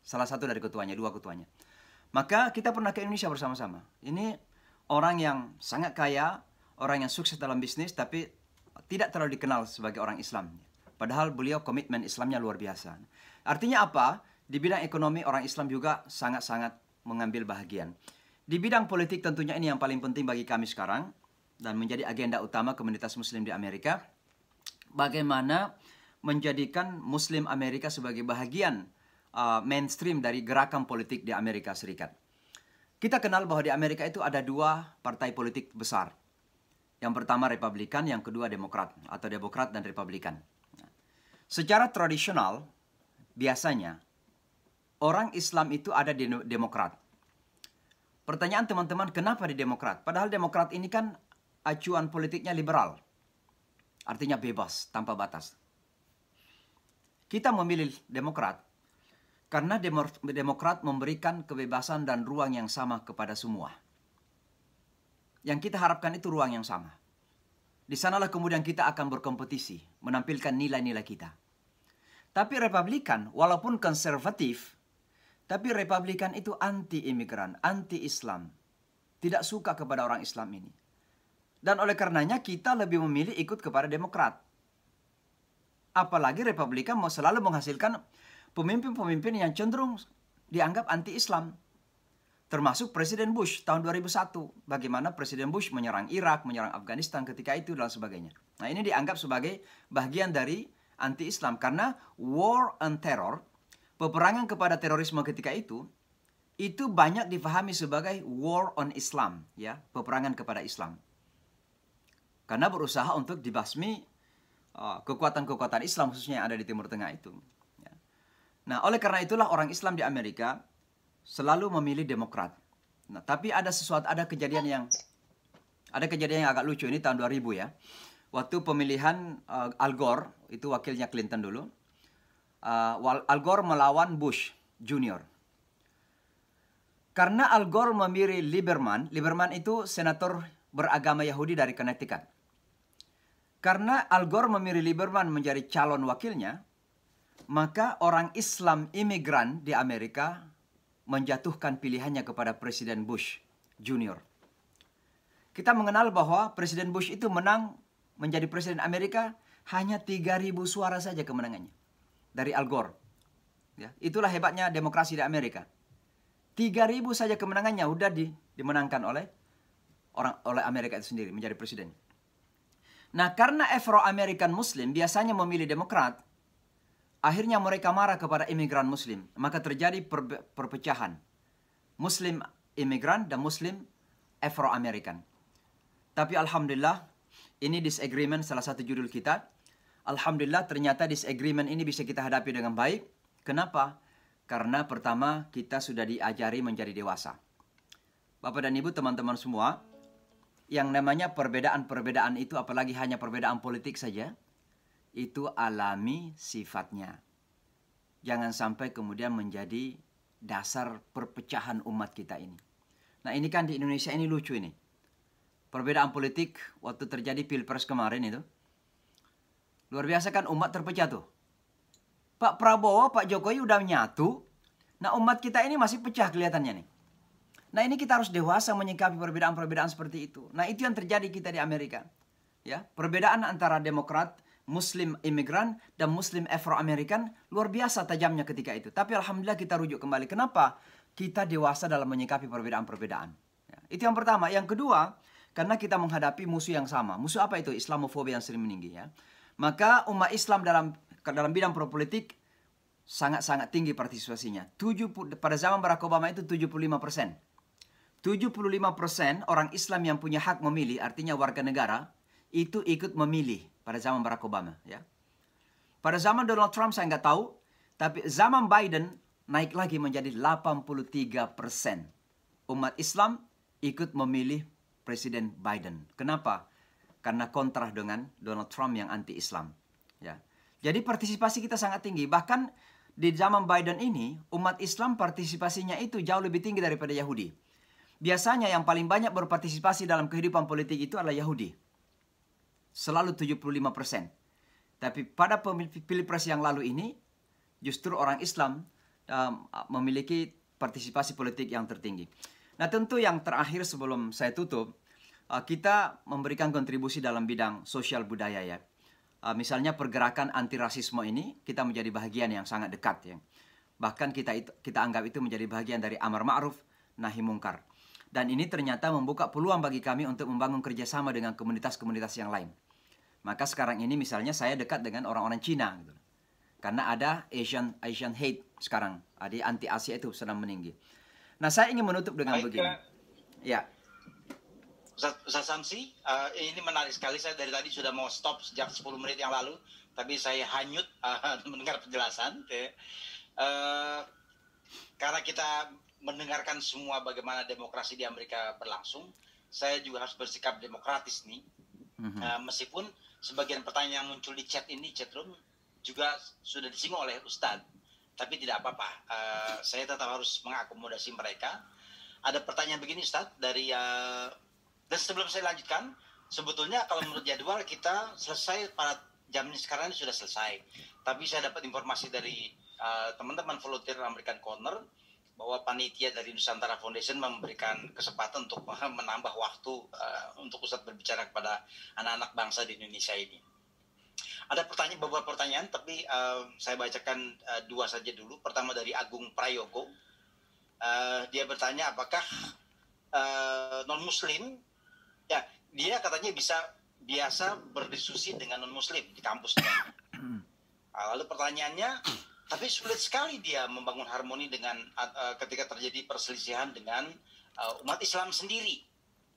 Salah satu dari ketuanya, 2 ketuanya. Maka kita pernah ke Indonesia bersama-sama. Ini orang yang sangat kaya, orang yang sukses dalam bisnis, tapi tidak terlalu dikenal sebagai orang Islam. Padahal beliau komitmen Islamnya luar biasa. Artinya apa? Di bidang ekonomi orang Islam juga sangat-sangat mengambil bahagian. Di bidang politik tentunya ini yang paling penting bagi kami sekarang dan menjadi agenda utama komunitas Muslim di Amerika. Bagaimana menjadikan Muslim Amerika sebagai bahagian mainstream dari gerakan politik di Amerika Serikat. Kita kenal bahwa di Amerika itu ada 2 partai politik besar. Yang pertama Republikan, yang kedua Demokrat, atau Demokrat dan Republikan. Secara tradisional, biasanya orang Islam itu ada di Demokrat. Pertanyaan teman-teman, kenapa di Demokrat? Padahal Demokrat ini kan acuan politiknya liberal. Artinya bebas, tanpa batas. Kita memilih Demokrat karena Demokrat memberikan kebebasan dan ruang yang sama kepada semua. Yang kita harapkan itu ruang yang sama. Di sanalah kemudian kita akan berkompetisi, menampilkan nilai-nilai kita. Tapi Republikan, walaupun konservatif, tapi Republikan itu anti-imigran, anti-Islam. Tidak suka kepada orang Islam ini. Dan oleh karenanya kita lebih memilih ikut kepada Demokrat. Apalagi Republikan mau selalu menghasilkan pemimpin-pemimpin yang cenderung dianggap anti-Islam. Termasuk Presiden Bush tahun 2001. Bagaimana Presiden Bush menyerang Irak, menyerang Afghanistan ketika itu dan sebagainya. Nah ini dianggap sebagai bagian dari anti-Islam. Karena war on terror, peperangan kepada terorisme ketika itu banyak difahami sebagai war on Islam. Ya, peperangan kepada Islam. Karena berusaha untuk dibasmi kekuatan-kekuatan Islam khususnya yang ada di Timur Tengah itu. Ya. Nah oleh karena itulah orang Islam di Amerika selalu memilih Demokrat. Nah, tapi ada kejadian yang agak lucu ini tahun 2000 ya. Waktu pemilihan Al Gore, itu wakilnya Clinton dulu. Al Gore melawan Bush Junior. Karena Al Gore memilih Lieberman itu senator beragama Yahudi dari Connecticut. Karena Al Gore memilih Lieberman menjadi calon wakilnya, maka orang Islam imigran di Amerika menjatuhkan pilihannya kepada Presiden Bush Junior. Kita mengenal bahwa Presiden Bush itu menang menjadi Presiden Amerika hanya 3.000 suara saja kemenangannya dari Al Gore. Ya, itulah hebatnya demokrasi di Amerika. 3.000 saja kemenangannya udah dimenangkan oleh Amerika itu sendiri menjadi presiden. Nah, karena Afro-American Muslim biasanya memilih Demokrat, akhirnya mereka marah kepada imigran Muslim. Maka terjadi perpecahan. Muslim imigran dan Muslim Afro-American. Tapi Alhamdulillah, ini disagreement salah satu judul kita. Alhamdulillah ternyata disagreement ini bisa kita hadapi dengan baik. Kenapa? Karena pertama kita sudah diajari menjadi dewasa. Bapak dan Ibu, teman-teman semua, yang namanya perbedaan-perbedaan itu, apalagi hanya perbedaan politik saja, itu alami sifatnya. Jangan sampai kemudian menjadi dasar perpecahan umat kita ini. Nah, ini kan di Indonesia ini lucu ini. Perbedaan politik waktu terjadi Pilpres kemarin itu, luar biasa kan umat terpecah tuh. Pak Prabowo, Pak Jokowi udah nyatu. Nah, umat kita ini masih pecah kelihatannya nih. Nah, ini kita harus dewasa menyikapi perbedaan-perbedaan seperti itu. Nah, itu yang terjadi kita di Amerika. Ya, perbedaan antara Demokrat, Muslim imigran, dan Muslim Afro-American luar biasa tajamnya ketika itu. Tapi Alhamdulillah kita rujuk kembali. Kenapa? Kita dewasa dalam menyikapi perbedaan-perbedaan. Ya, itu yang pertama. Yang kedua, karena kita menghadapi musuh yang sama. Musuh apa itu? Islamofobia yang sering meninggi. Ya. Maka umat Islam dalam bidang politik sangat-sangat tinggi partisipasinya. Pada zaman Barack Obama itu 75%. 75% orang Islam yang punya hak memilih, artinya warga negara, itu ikut memilih pada zaman Barack Obama. Ya. Pada zaman Donald Trump saya nggak tahu, tapi zaman Biden naik lagi menjadi 83%. Umat Islam ikut memilih Presiden Biden. Kenapa? Karena kontra dengan Donald Trump yang anti-Islam. Ya. Jadi partisipasi kita sangat tinggi. Bahkan di zaman Biden ini, umat Islam partisipasinya itu jauh lebih tinggi daripada Yahudi. Biasanya yang paling banyak berpartisipasi dalam kehidupan politik itu adalah Yahudi. Selalu 75%. Tapi pada pilpres yang lalu ini, justru orang Islam memiliki partisipasi politik yang tertinggi. Nah, tentu yang terakhir sebelum saya tutup, kita memberikan kontribusi dalam bidang sosial budaya ya. Misalnya pergerakan anti rasisme ini, kita menjadi bagian yang sangat dekat ya. Bahkan kita anggap itu menjadi bagian dari amar ma'ruf nahi mungkar. Dan ini ternyata membuka peluang bagi kami untuk membangun kerjasama dengan komunitas-komunitas yang lain. Maka sekarang ini misalnya saya dekat dengan orang-orang Cina. Gitu. Karena ada Asian hate sekarang. Ada anti Asia itu sedang meninggi. Nah, saya ingin menutup dengan begini. Ya. Ustaz Samsi, ini menarik sekali. Saya dari tadi sudah mau stop sejak 10 menit yang lalu. Tapi saya hanyut mendengar penjelasan. Karena kita mendengarkan semua bagaimana demokrasi di Amerika berlangsung, saya juga harus bersikap demokratis nih. Meskipun sebagian pertanyaan yang muncul di chat room juga sudah disinggung oleh Ustadz, tapi tidak apa-apa. Saya tetap harus mengakomodasi mereka. Ada pertanyaan begini Ustadz dari dan sebelum saya lanjutkan, sebetulnya kalau menurut jadwal kita selesai pada jam ini sekarang sudah selesai. Tapi saya dapat informasi dari teman-teman volunteer American Corner bahwa panitia dari Nusantara Foundation memberikan kesempatan untuk menambah waktu untuk Ustadz berbicara kepada anak-anak bangsa di Indonesia ini. Ada beberapa pertanyaan, tapi saya bacakan dua saja dulu. Pertama dari Agung Prayogo. Dia bertanya apakah non-Muslim, ya dia katanya biasa berdiskusi dengan non-Muslim di kampusnya. Lalu pertanyaannya, tapi sulit sekali dia membangun harmoni dengan ketika terjadi perselisihan dengan umat Islam sendiri.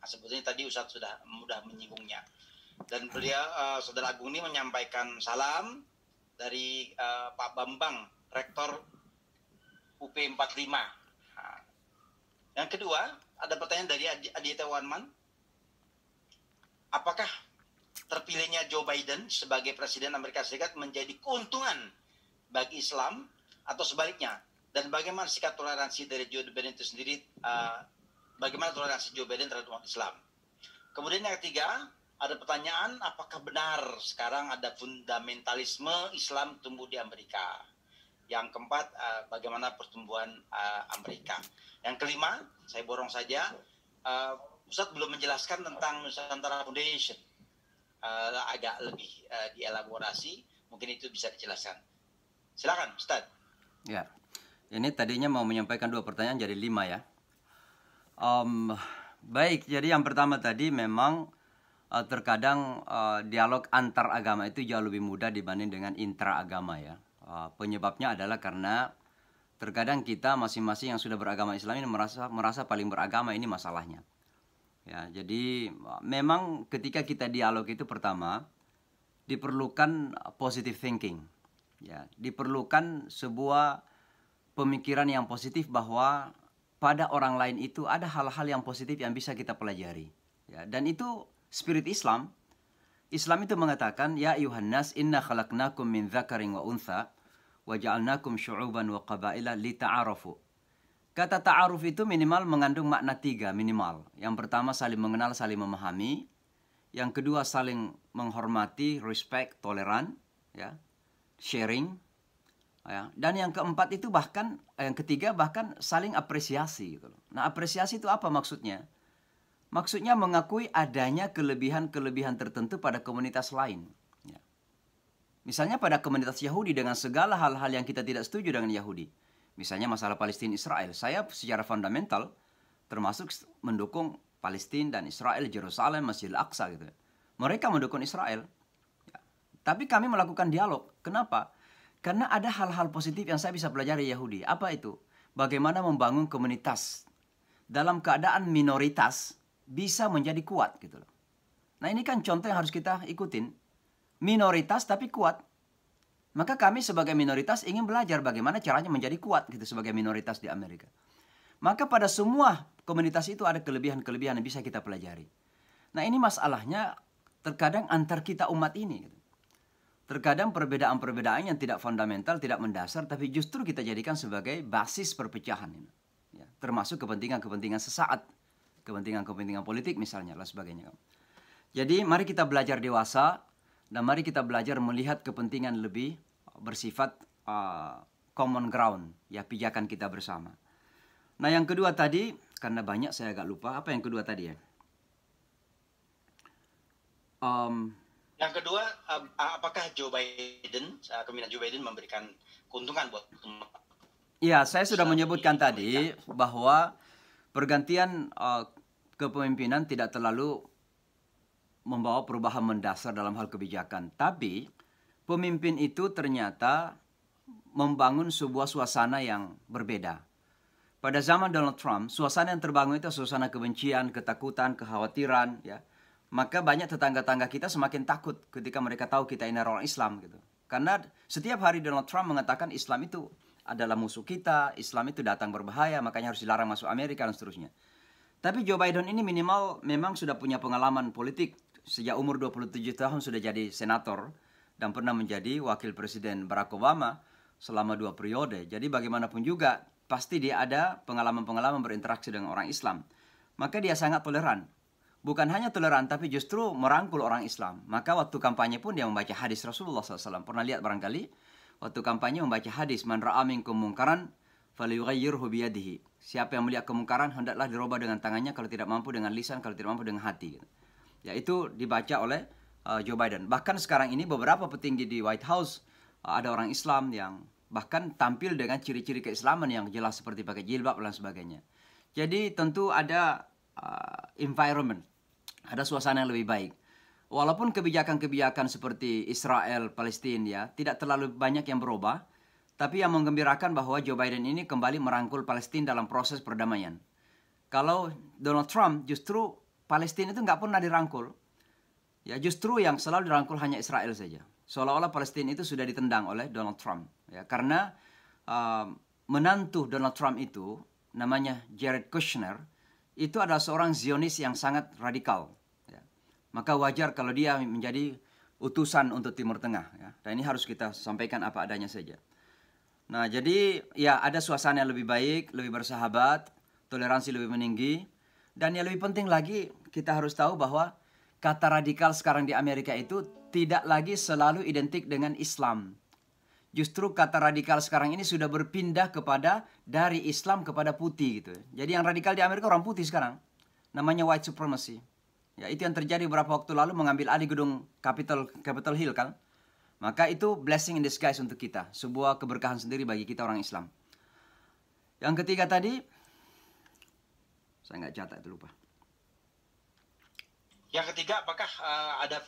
Nah, sebetulnya tadi Ustadz sudah mudah menyinggungnya. Dan beliau, Saudara Agung ini menyampaikan salam dari Pak Bambang, Rektor UP 45. Nah, yang kedua, ada pertanyaan dari Aditya Warman. Apakah terpilihnya Joe Biden sebagai Presiden Amerika Serikat menjadi keuntungan bagi Islam atau sebaliknya, dan bagaimana sikap toleransi dari Joe Biden itu sendiri, bagaimana toleransi Joe Biden terhadap umat Islam. Kemudian yang ketiga, ada pertanyaan apakah benar sekarang ada fundamentalisme Islam tumbuh di Amerika. Yang keempat, bagaimana pertumbuhan Amerika. Yang kelima, saya borong saja, Ustadz belum menjelaskan tentang Nusantara Foundation. Agak lebih dielaborasi, mungkin itu bisa dijelaskan. Silakan, Ustadz. Ya, ini tadinya mau menyampaikan 2 pertanyaan jadi 5 ya. Baik, jadi yang pertama tadi memang terkadang dialog antar agama itu jauh lebih mudah dibanding dengan intraagama ya. Penyebabnya adalah karena terkadang kita masing-masing yang sudah beragama Islam ini merasa paling beragama, ini masalahnya. Ya, jadi memang ketika kita dialog itu pertama diperlukan positive thinking. Ya, diperlukan sebuah pemikiran yang positif bahwa pada orang lain itu ada hal-hal yang positif yang bisa kita pelajari. Ya, dan itu spirit Islam. Islam itu mengatakan, ya ayuhan nas inna khalaqnakum min dzakarin wa untha wa ja'alnakum syu'uban wa qabaila lita'arafu. Kata ta'aruf itu minimal mengandung makna 3 minimal. Yang pertama saling mengenal, saling memahami. Yang kedua saling menghormati, respect, toleran, ya, sharing. Ya. Dan yang keempat itu bahkan, yang ketiga bahkan saling apresiasi. Gitu. Nah, apresiasi itu apa maksudnya? Maksudnya mengakui adanya kelebihan-kelebihan tertentu pada komunitas lain. Ya. Misalnya pada komunitas Yahudi dengan segala hal-hal yang kita tidak setuju dengan Yahudi. Misalnya masalah Palestina Israel. Saya secara fundamental termasuk mendukung Palestina dan Israel, Yerusalem, Masjidil Aqsa gitu. Mereka mendukung Israel. Ya. Tapi kami melakukan dialog. Kenapa? Karena ada hal-hal positif yang saya bisa pelajari Yahudi. Apa itu? Bagaimana membangun komunitas dalam keadaan minoritas bisa menjadi kuat gitu loh. Nah, ini kan contoh yang harus kita ikutin. Minoritas tapi kuat. Maka kami sebagai minoritas ingin belajar bagaimana caranya menjadi kuat gitu sebagai minoritas di Amerika. Maka pada semua komunitas itu ada kelebihan-kelebihan yang bisa kita pelajari. Nah, ini masalahnya terkadang antar kita umat ini gitu. Terkadang perbedaan-perbedaan yang tidak fundamental, tidak mendasar, tapi justru kita jadikan sebagai basis perpecahan. Ya, termasuk kepentingan-kepentingan sesaat, kepentingan-kepentingan politik misalnya, dan sebagainya. Jadi mari kita belajar dewasa, dan mari kita belajar melihat kepentingan lebih bersifat common ground, ya, pijakan kita bersama. Nah, yang kedua tadi, karena banyak saya agak lupa, apa yang kedua tadi ya? Yang kedua, apakah Joe Biden, kepemimpinan Joe Biden memberikan keuntungan buat ya, saya sudah menyebutkan tadi bahwa pergantian kepemimpinan tidak terlalu membawa perubahan mendasar dalam hal kebijakan. Tapi pemimpin itu ternyata membangun sebuah suasana yang berbeda. Pada zaman Donald Trump, suasana yang terbangun itu suasana kebencian, ketakutan, kekhawatiran, ya. Maka banyak tetangga-tangga kita semakin takut ketika mereka tahu kita ini orang Islam gitu. Karena setiap hari Donald Trump mengatakan Islam itu adalah musuh kita, Islam itu datang berbahaya, makanya harus dilarang masuk Amerika dan seterusnya. Tapi Joe Biden ini minimal memang sudah punya pengalaman politik. Sejak umur 27 tahun sudah jadi senator dan pernah menjadi wakil presiden Barack Obama selama 2 periode. Jadi bagaimanapun juga pasti dia ada pengalaman-pengalaman berinteraksi dengan orang Islam. Maka dia sangat toleran. Bukan hanya toleran, tapi justru merangkul orang Islam. Maka waktu kampanye pun dia membaca hadis Rasulullah SAW. Pernah lihat barangkali? Waktu kampanye membaca hadis. Man ra'a minkum mungkaran falyughayyirhu biyadihi. Siapa yang melihat kemungkaran, hendaklah dirubah dengan tangannya. Kalau tidak mampu dengan lisan, kalau tidak mampu dengan hati. Ya, itu dibaca oleh Joe Biden. Bahkan sekarang ini beberapa petinggi di White House, ada orang Islam yang bahkan tampil dengan ciri-ciri keislaman yang jelas seperti pakai jilbab dan sebagainya. Jadi tentu ada environment. Ada suasana yang lebih baik. Walaupun kebijakan-kebijakan seperti Israel, Palestina ya, tidak terlalu banyak yang berubah, tapi yang menggembirakan bahwa Joe Biden ini kembali merangkul Palestina dalam proses perdamaian. Kalau Donald Trump justru Palestina itu nggak pernah dirangkul. Ya, justru yang selalu dirangkul hanya Israel saja. Seolah-olah Palestina itu sudah ditendang oleh Donald Trump. Ya, karena menantu Donald Trump itu namanya Jared Kushner, itu adalah seorang Zionis yang sangat radikal. Ya. Maka wajar kalau dia menjadi utusan untuk Timur Tengah. Ya. Dan ini harus kita sampaikan apa adanya saja. Nah, jadi ya ada suasana yang lebih baik, lebih bersahabat, toleransi lebih meninggi. Dan yang lebih penting lagi, kita harus tahu bahwa kata radikal sekarang di Amerika itu tidak lagi selalu identik dengan Islam. justru kata radikal sekarang ini sudah berpindah kepada dari Islam kepada putih gitu. Jadi yang radikal di Amerika orang putih sekarang. Namanya white supremacy. Ya, itu yang terjadi beberapa waktu lalu mengambil alih gedung Capitol Hill kan. Maka itu blessing in disguise untuk kita. Sebuah keberkahan sendiri bagi kita orang Islam. Yang ketiga tadi, saya nggak catat itu lupa. Yang ketiga, apakah ada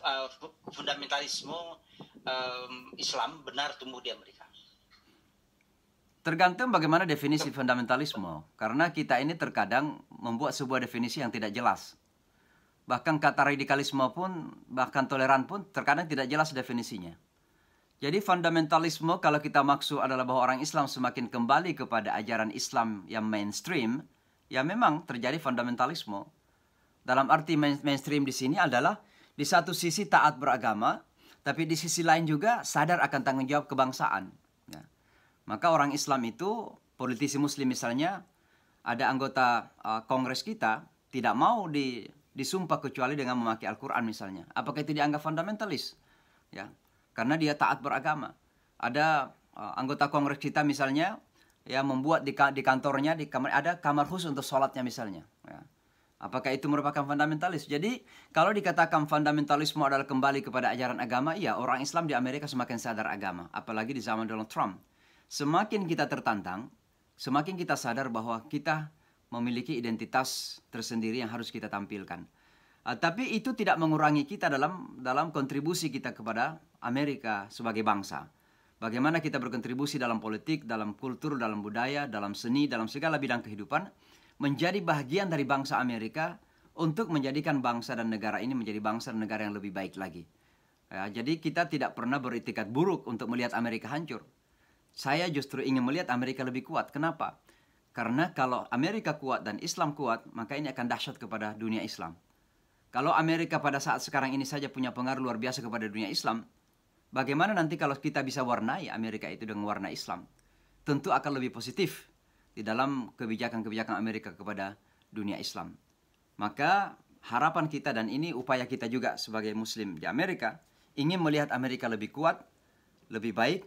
fundamentalisme Islam benar tumbuh di Amerika? Tergantung bagaimana definisi fundamentalisme. Karena kita ini terkadang membuat sebuah definisi yang tidak jelas. Bahkan kata radikalisme pun, bahkan toleran pun terkadang tidak jelas definisinya. Jadi fundamentalisme kalau kita maksud adalah bahwa orang Islam semakin kembali kepada ajaran Islam yang mainstream, ya memang terjadi fundamentalisme. Dalam arti mainstream di sini adalah di satu sisi taat beragama, tapi di sisi lain juga sadar akan tanggung jawab kebangsaan. Ya. Maka orang Islam itu, politisi muslim misalnya, ada anggota kongres kita tidak mau disumpah kecuali dengan memakai Al-Quran misalnya. Apakah itu dianggap fundamentalis? Ya, karena dia taat beragama. Ada anggota kongres kita misalnya, ya membuat di kantornya ada kamar khusus untuk sholatnya misalnya. Ya. Apakah itu merupakan fundamentalis? Jadi kalau dikatakan fundamentalisme adalah kembali kepada ajaran agama, iya orang Islam di Amerika semakin sadar agama. Apalagi di zaman Donald Trump. Semakin kita tertantang, semakin kita sadar bahwa kita memiliki identitas tersendiri yang harus kita tampilkan. Tapi itu tidak mengurangi kita dalam kontribusi kita kepada Amerika sebagai bangsa. Bagaimana kita berkontribusi dalam politik, dalam kultur, dalam budaya, dalam seni, dalam segala bidang kehidupan, menjadi bagian dari bangsa Amerika untuk menjadikan bangsa dan negara ini menjadi bangsa dan negara yang lebih baik lagi. Ya, jadi kita tidak pernah beritikat buruk untuk melihat Amerika hancur. Saya justru ingin melihat Amerika lebih kuat. Kenapa? Karena kalau Amerika kuat dan Islam kuat, maka ini akan dahsyat kepada dunia Islam. Kalau Amerika pada saat sekarang ini saja punya pengaruh luar biasa kepada dunia Islam, bagaimana nanti kalau kita bisa warnai Amerika itu dengan warna Islam? Tentu akan lebih positif di dalam kebijakan-kebijakan Amerika kepada dunia Islam. Maka harapan kita dan ini upaya kita juga sebagai Muslim di Amerika, ingin melihat Amerika lebih kuat, lebih baik,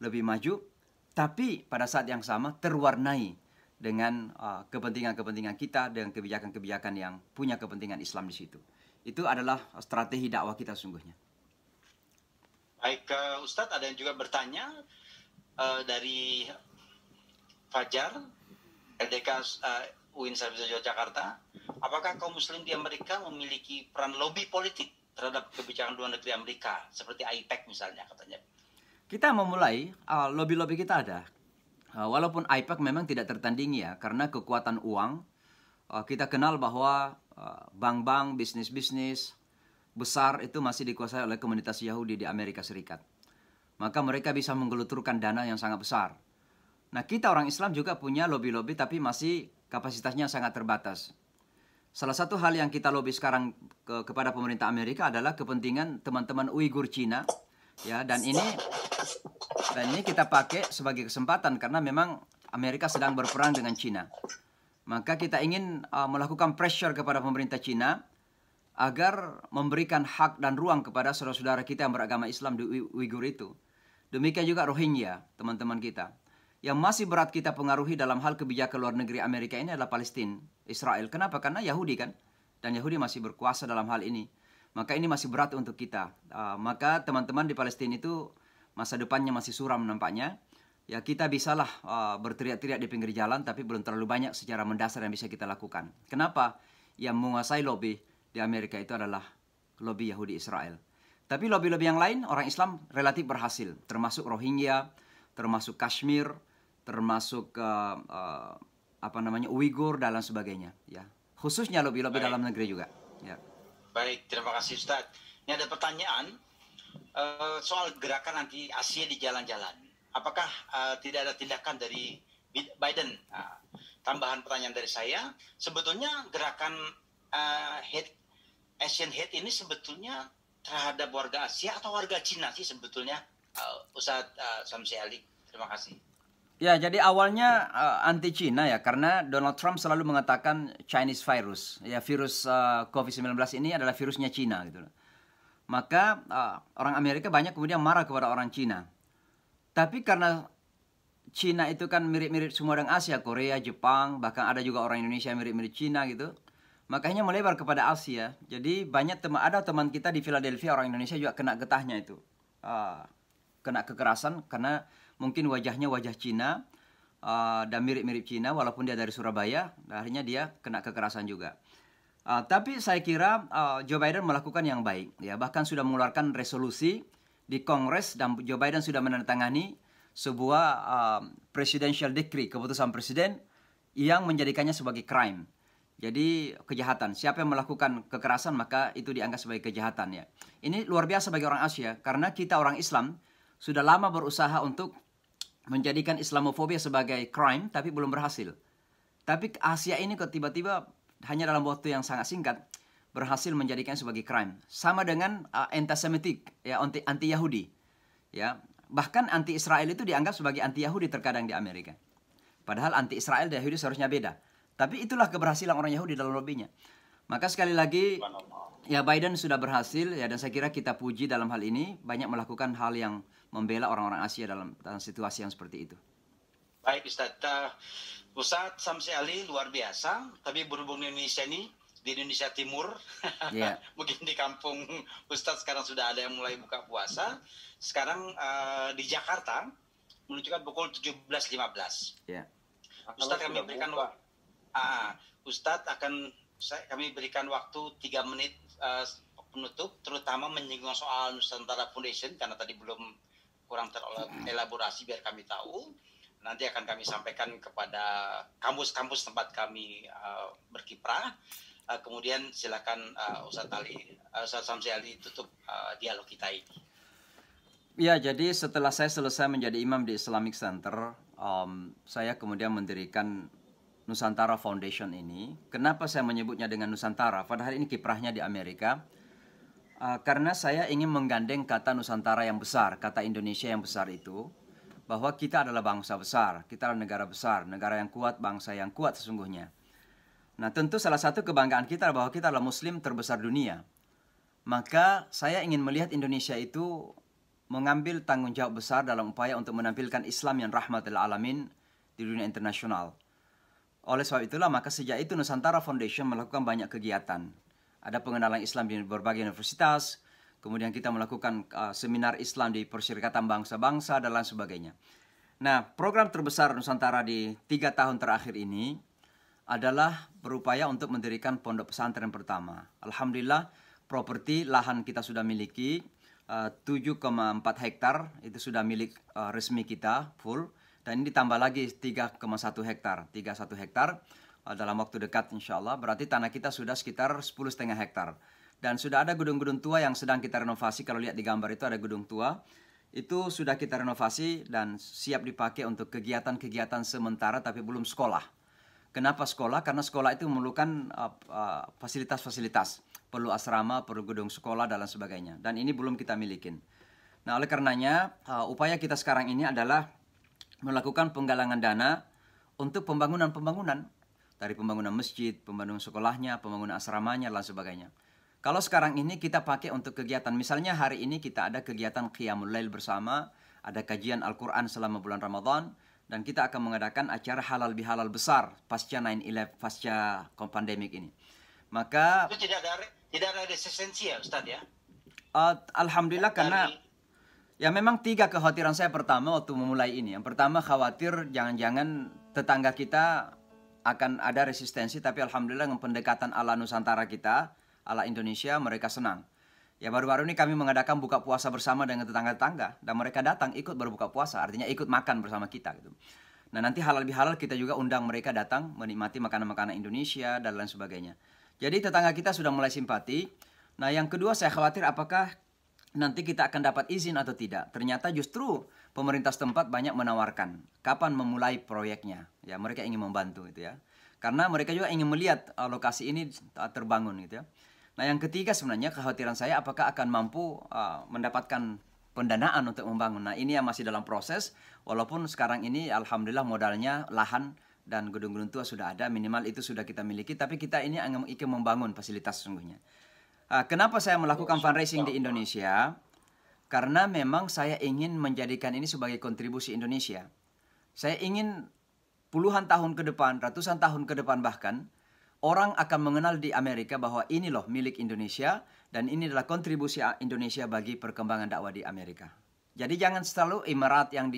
lebih maju, tapi pada saat yang sama terwarnai dengan kepentingan-kepentingan kita, dengan kebijakan-kebijakan yang punya kepentingan Islam di situ. Itu adalah strategi dakwah kita sesungguhnya. Baik, Ustadz, ada yang juga bertanya dari Fajar, LDK UIN Sarjana Yogyakarta, apakah kaum muslim di Amerika memiliki peran lobby politik terhadap kebijakan luar negeri Amerika, seperti AIPAC misalnya katanya? Kita memulai, lobby-lobby kita ada. Walaupun AIPAC memang tidak tertandingi ya, karena kekuatan uang. Kita kenal bahwa bank-bank, bisnis-bisnis besar itu masih dikuasai oleh komunitas Yahudi di Amerika Serikat. Maka mereka bisa menggeluturkan dana yang sangat besar. Nah, kita orang Islam juga punya lobby-lobby tapi masih kapasitasnya sangat terbatas. Salah satu hal yang kita lobby sekarang kepada pemerintah Amerika adalah kepentingan teman-teman Uighur Cina. Ya, dan ini kita pakai sebagai kesempatan karena memang Amerika sedang berperang dengan Cina. Maka kita ingin melakukan pressure kepada pemerintah Cina agar memberikan hak dan ruang kepada saudara-saudara kita yang beragama Islam di Uighur itu. Demikian juga Rohingya, teman-teman kita. Yang masih berat kita pengaruhi dalam hal kebijakan luar negeri Amerika ini adalah Palestina, Israel. Kenapa? Karena Yahudi kan. Dan Yahudi masih berkuasa dalam hal ini. Maka ini masih berat untuk kita. Maka teman-teman di Palestina itu masa depannya masih suram nampaknya. Ya kita bisalah berteriak-teriak di pinggir jalan, tapi belum terlalu banyak secara mendasar yang bisa kita lakukan. Kenapa? Yang menguasai lobby di Amerika itu adalah lobby Yahudi Israel. Tapi lobby-lobby yang lain, orang Islam relatif berhasil. Termasuk Rohingya, termasuk Kashmir, termasuk Uighur dan lain sebagainya. Ya. Khususnya lobby-lobby dalam negeri juga. Ya. Baik, terima kasih Ustaz. Ini ada pertanyaan soal gerakan anti Asia di jalan-jalan. Apakah tidak ada tindakan dari Biden? Tambahan pertanyaan dari saya, sebetulnya gerakan Asian Hate ini sebetulnya terhadap warga Asia atau warga Cina sih sebetulnya, Ustaz Samsi Ali? Terima kasih. Ya, jadi awalnya anti Cina ya, karena Donald Trump selalu mengatakan Chinese virus. Ya, virus COVID-19 ini adalah virusnya Cina gitu. Maka orang Amerika banyak kemudian marah kepada orang Cina. Tapi karena Cina itu kan mirip-mirip semua dengan Asia, Korea, Jepang, bahkan ada juga orang Indonesia mirip-mirip Cina gitu. Makanya melebar kepada Asia. Jadi banyak ada teman kita di Philadelphia orang Indonesia juga kena getahnya itu. Kena kekerasan karena mungkin wajahnya wajah Cina dan mirip-mirip Cina walaupun dia dari Surabaya, akhirnya dia kena kekerasan juga. Tapi saya kira Joe Biden melakukan yang baik, ya, bahkan sudah mengeluarkan resolusi di Kongres dan Joe Biden sudah menandatangani sebuah presidential decree, keputusan presiden yang menjadikannya sebagai crime. Jadi kejahatan. Siapa yang melakukan kekerasan maka itu dianggap sebagai kejahatan, ya. Ini luar biasa bagi orang Asia karena kita orang Islam sudah lama berusaha untuk menjadikan Islamofobia sebagai crime tapi belum berhasil. Tapi Asia ini kok tiba-tiba hanya dalam waktu yang sangat singkat berhasil menjadikannya sebagai crime. Sama dengan anti-Semitik, ya, anti-Yahudi. Ya, bahkan anti-Israel itu dianggap sebagai anti-Yahudi terkadang di Amerika. Padahal anti-Israel dan Yahudi seharusnya beda. Tapi itulah keberhasilan orang Yahudi dalam lobbynya. Maka sekali lagi, ya, Biden sudah berhasil, ya, dan saya kira kita puji dalam hal ini. Banyak melakukan hal yang membela orang-orang Asia dalam situasi yang seperti itu. Baik Ustadz, Ustadz Samsi Ali luar biasa. Tapi berhubung Indonesia ini, di Indonesia Timur, Yeah. mungkin di kampung Ustadz sekarang sudah ada yang mulai buka puasa. Sekarang di Jakarta menunjukkan pukul 17.15. Yeah. Ustadz kami berikan waktu. Ustadz kami berikan waktu 3 menit penutup, terutama menyinggung soal Nusantara Foundation karena tadi belum kurang terelaborasi biar kami tahu. Nanti akan kami sampaikan kepada kampus-kampus tempat kami berkiprah. Kemudian silakan Ustadz Samsi Ali tutup dialog kita ini. Ya, jadi setelah saya selesai menjadi imam di Islamic Center, saya kemudian mendirikan Nusantara Foundation ini. Kenapa saya menyebutnya dengan Nusantara? Padahal ini kiprahnya di Amerika. Karena saya ingin menggandeng kata Nusantara yang besar, kata Indonesia yang besar itu, bahwa kita adalah bangsa besar, kita adalah negara besar, negara yang kuat, bangsa yang kuat sesungguhnya. Nah, tentu salah satu kebanggaan kita bahwa kita adalah Muslim terbesar dunia. Maka saya ingin melihat Indonesia itu mengambil tanggung jawab besar dalam upaya untuk menampilkan Islam yang rahmatil alamin di dunia internasional. Oleh sebab itulah, maka sejak itu Nusantara Foundation melakukan banyak kegiatan. Ada pengenalan Islam di berbagai universitas, kemudian kita melakukan seminar Islam di Perserikatan Bangsa-Bangsa, dan lain sebagainya. Nah, program terbesar Nusantara di 3 tahun terakhir ini adalah berupaya untuk mendirikan pondok pesantren pertama. Alhamdulillah, properti lahan kita sudah miliki, 7,4 hektar, itu sudah milik resmi kita, full. Dan ini ditambah lagi 3,1 hektar. 3,1 hektar dalam waktu dekat insya Allah. Berarti tanah kita sudah sekitar 10,5 hektar. Dan sudah ada gedung-gedung tua yang sedang kita renovasi. Kalau lihat di gambar itu ada gedung tua. Itu sudah kita renovasi dan siap dipakai untuk kegiatan-kegiatan sementara tapi belum sekolah. Kenapa sekolah? Karena sekolah itu memerlukan fasilitas-fasilitas. Perlu asrama, perlu gedung sekolah, dan lain sebagainya. Dan ini belum kita milikin. Nah, oleh karenanya upaya kita sekarang ini adalah melakukan penggalangan dana untuk pembangunan-pembangunan. Dari pembangunan masjid, pembangunan sekolahnya, pembangunan asramanya, dan sebagainya. Kalau sekarang ini kita pakai untuk kegiatan, misalnya hari ini kita ada kegiatan Qiyamul Lail bersama, ada kajian Al-Quran selama bulan Ramadan, dan kita akan mengadakan acara halal bihalal besar pasca 9/11, pasca pandemik ini. Maka itu tidak ada resistensi ya Ustadz ya? Alhamdulillah, karena ya memang 3 kekhawatiran saya pertama waktu memulai ini. Yang pertama khawatir jangan-jangan tetangga kita akan ada resistensi, tapi alhamdulillah dengan pendekatan ala Nusantara kita, ala Indonesia, mereka senang. Ya, baru-baru ini kami mengadakan buka puasa bersama dengan tetangga-tetangga dan mereka datang ikut berbuka puasa, artinya ikut makan bersama kita gitu. Nah, nanti halal bihalal kita juga undang mereka datang menikmati makanan-makanan Indonesia dan lain sebagainya. Jadi tetangga kita sudah mulai simpati. Nah, yang kedua saya khawatir apakah nanti kita akan dapat izin atau tidak. Ternyata justru pemerintah setempat banyak menawarkan kapan memulai proyeknya. Ya, mereka ingin membantu gitu ya. Karena mereka juga ingin melihat lokasi ini terbangun gitu ya. Nah, yang ketiga sebenarnya kekhawatiran saya apakah akan mampu mendapatkan pendanaan untuk membangun. Nah, ini yang masih dalam proses. Walaupun sekarang ini alhamdulillah modalnya lahan dan gedung-gedung tua sudah ada, minimal itu sudah kita miliki. Tapi kita ini ingin membangun fasilitas sesungguhnya. Kenapa saya melakukan fundraising di Indonesia? Karena memang saya ingin menjadikan ini sebagai kontribusi Indonesia. Saya ingin puluhan tahun ke depan, ratusan tahun ke depan bahkan, orang akan mengenal di Amerika bahwa ini loh milik Indonesia dan ini adalah kontribusi Indonesia bagi perkembangan dakwah di Amerika. Jadi jangan selalu Emirat yang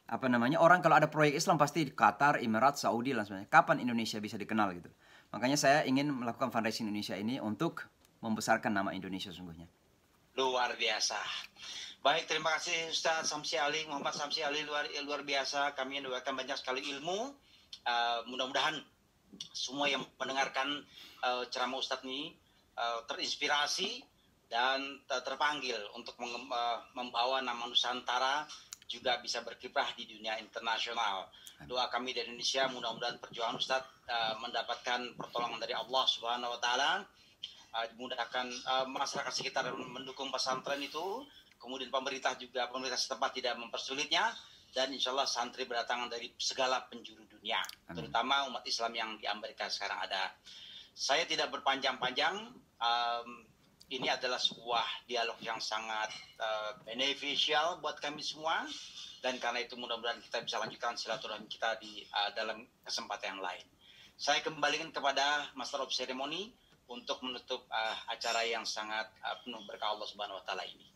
apa namanya, orang kalau ada proyek Islam pasti di Qatar, Emirat, Saudi dan sebagainya. Kapan Indonesia bisa dikenal gitu. Makanya saya ingin melakukan fundraising Indonesia ini untuk membesarkan nama Indonesia sesungguhnya. Luar biasa. Baik, terima kasih Ustaz Samsi Ali, Muhammad Samsi Ali, luar biasa. Kami mendapatkan banyak sekali ilmu. Mudah-mudahan semua yang mendengarkan ceramah Ustaz ini terinspirasi dan terpanggil untuk membawa nama Nusantara juga bisa berkiprah di dunia internasional. Doa kami dari Indonesia, mudah-mudahan perjuangan Ustaz mendapatkan pertolongan dari Allah Subhanahu wa taala. Dimudahkan masyarakat sekitar mendukung pesantren itu, kemudian pemerintah setempat tidak mempersulitnya, dan insya Allah santri berdatangan dari segala penjuru dunia. Amin. Terutama umat Islam yang di Amerika sekarang ada. Saya tidak berpanjang-panjang, ini adalah sebuah dialog yang sangat beneficial buat kami semua, dan karena itu mudah-mudahan kita bisa lanjutkan silaturahmi kita di dalam kesempatan yang lain. Saya kembalikan kepada Master of Ceremony untuk menutup acara yang sangat penuh berkah Allah Subhanahu wa taala ini.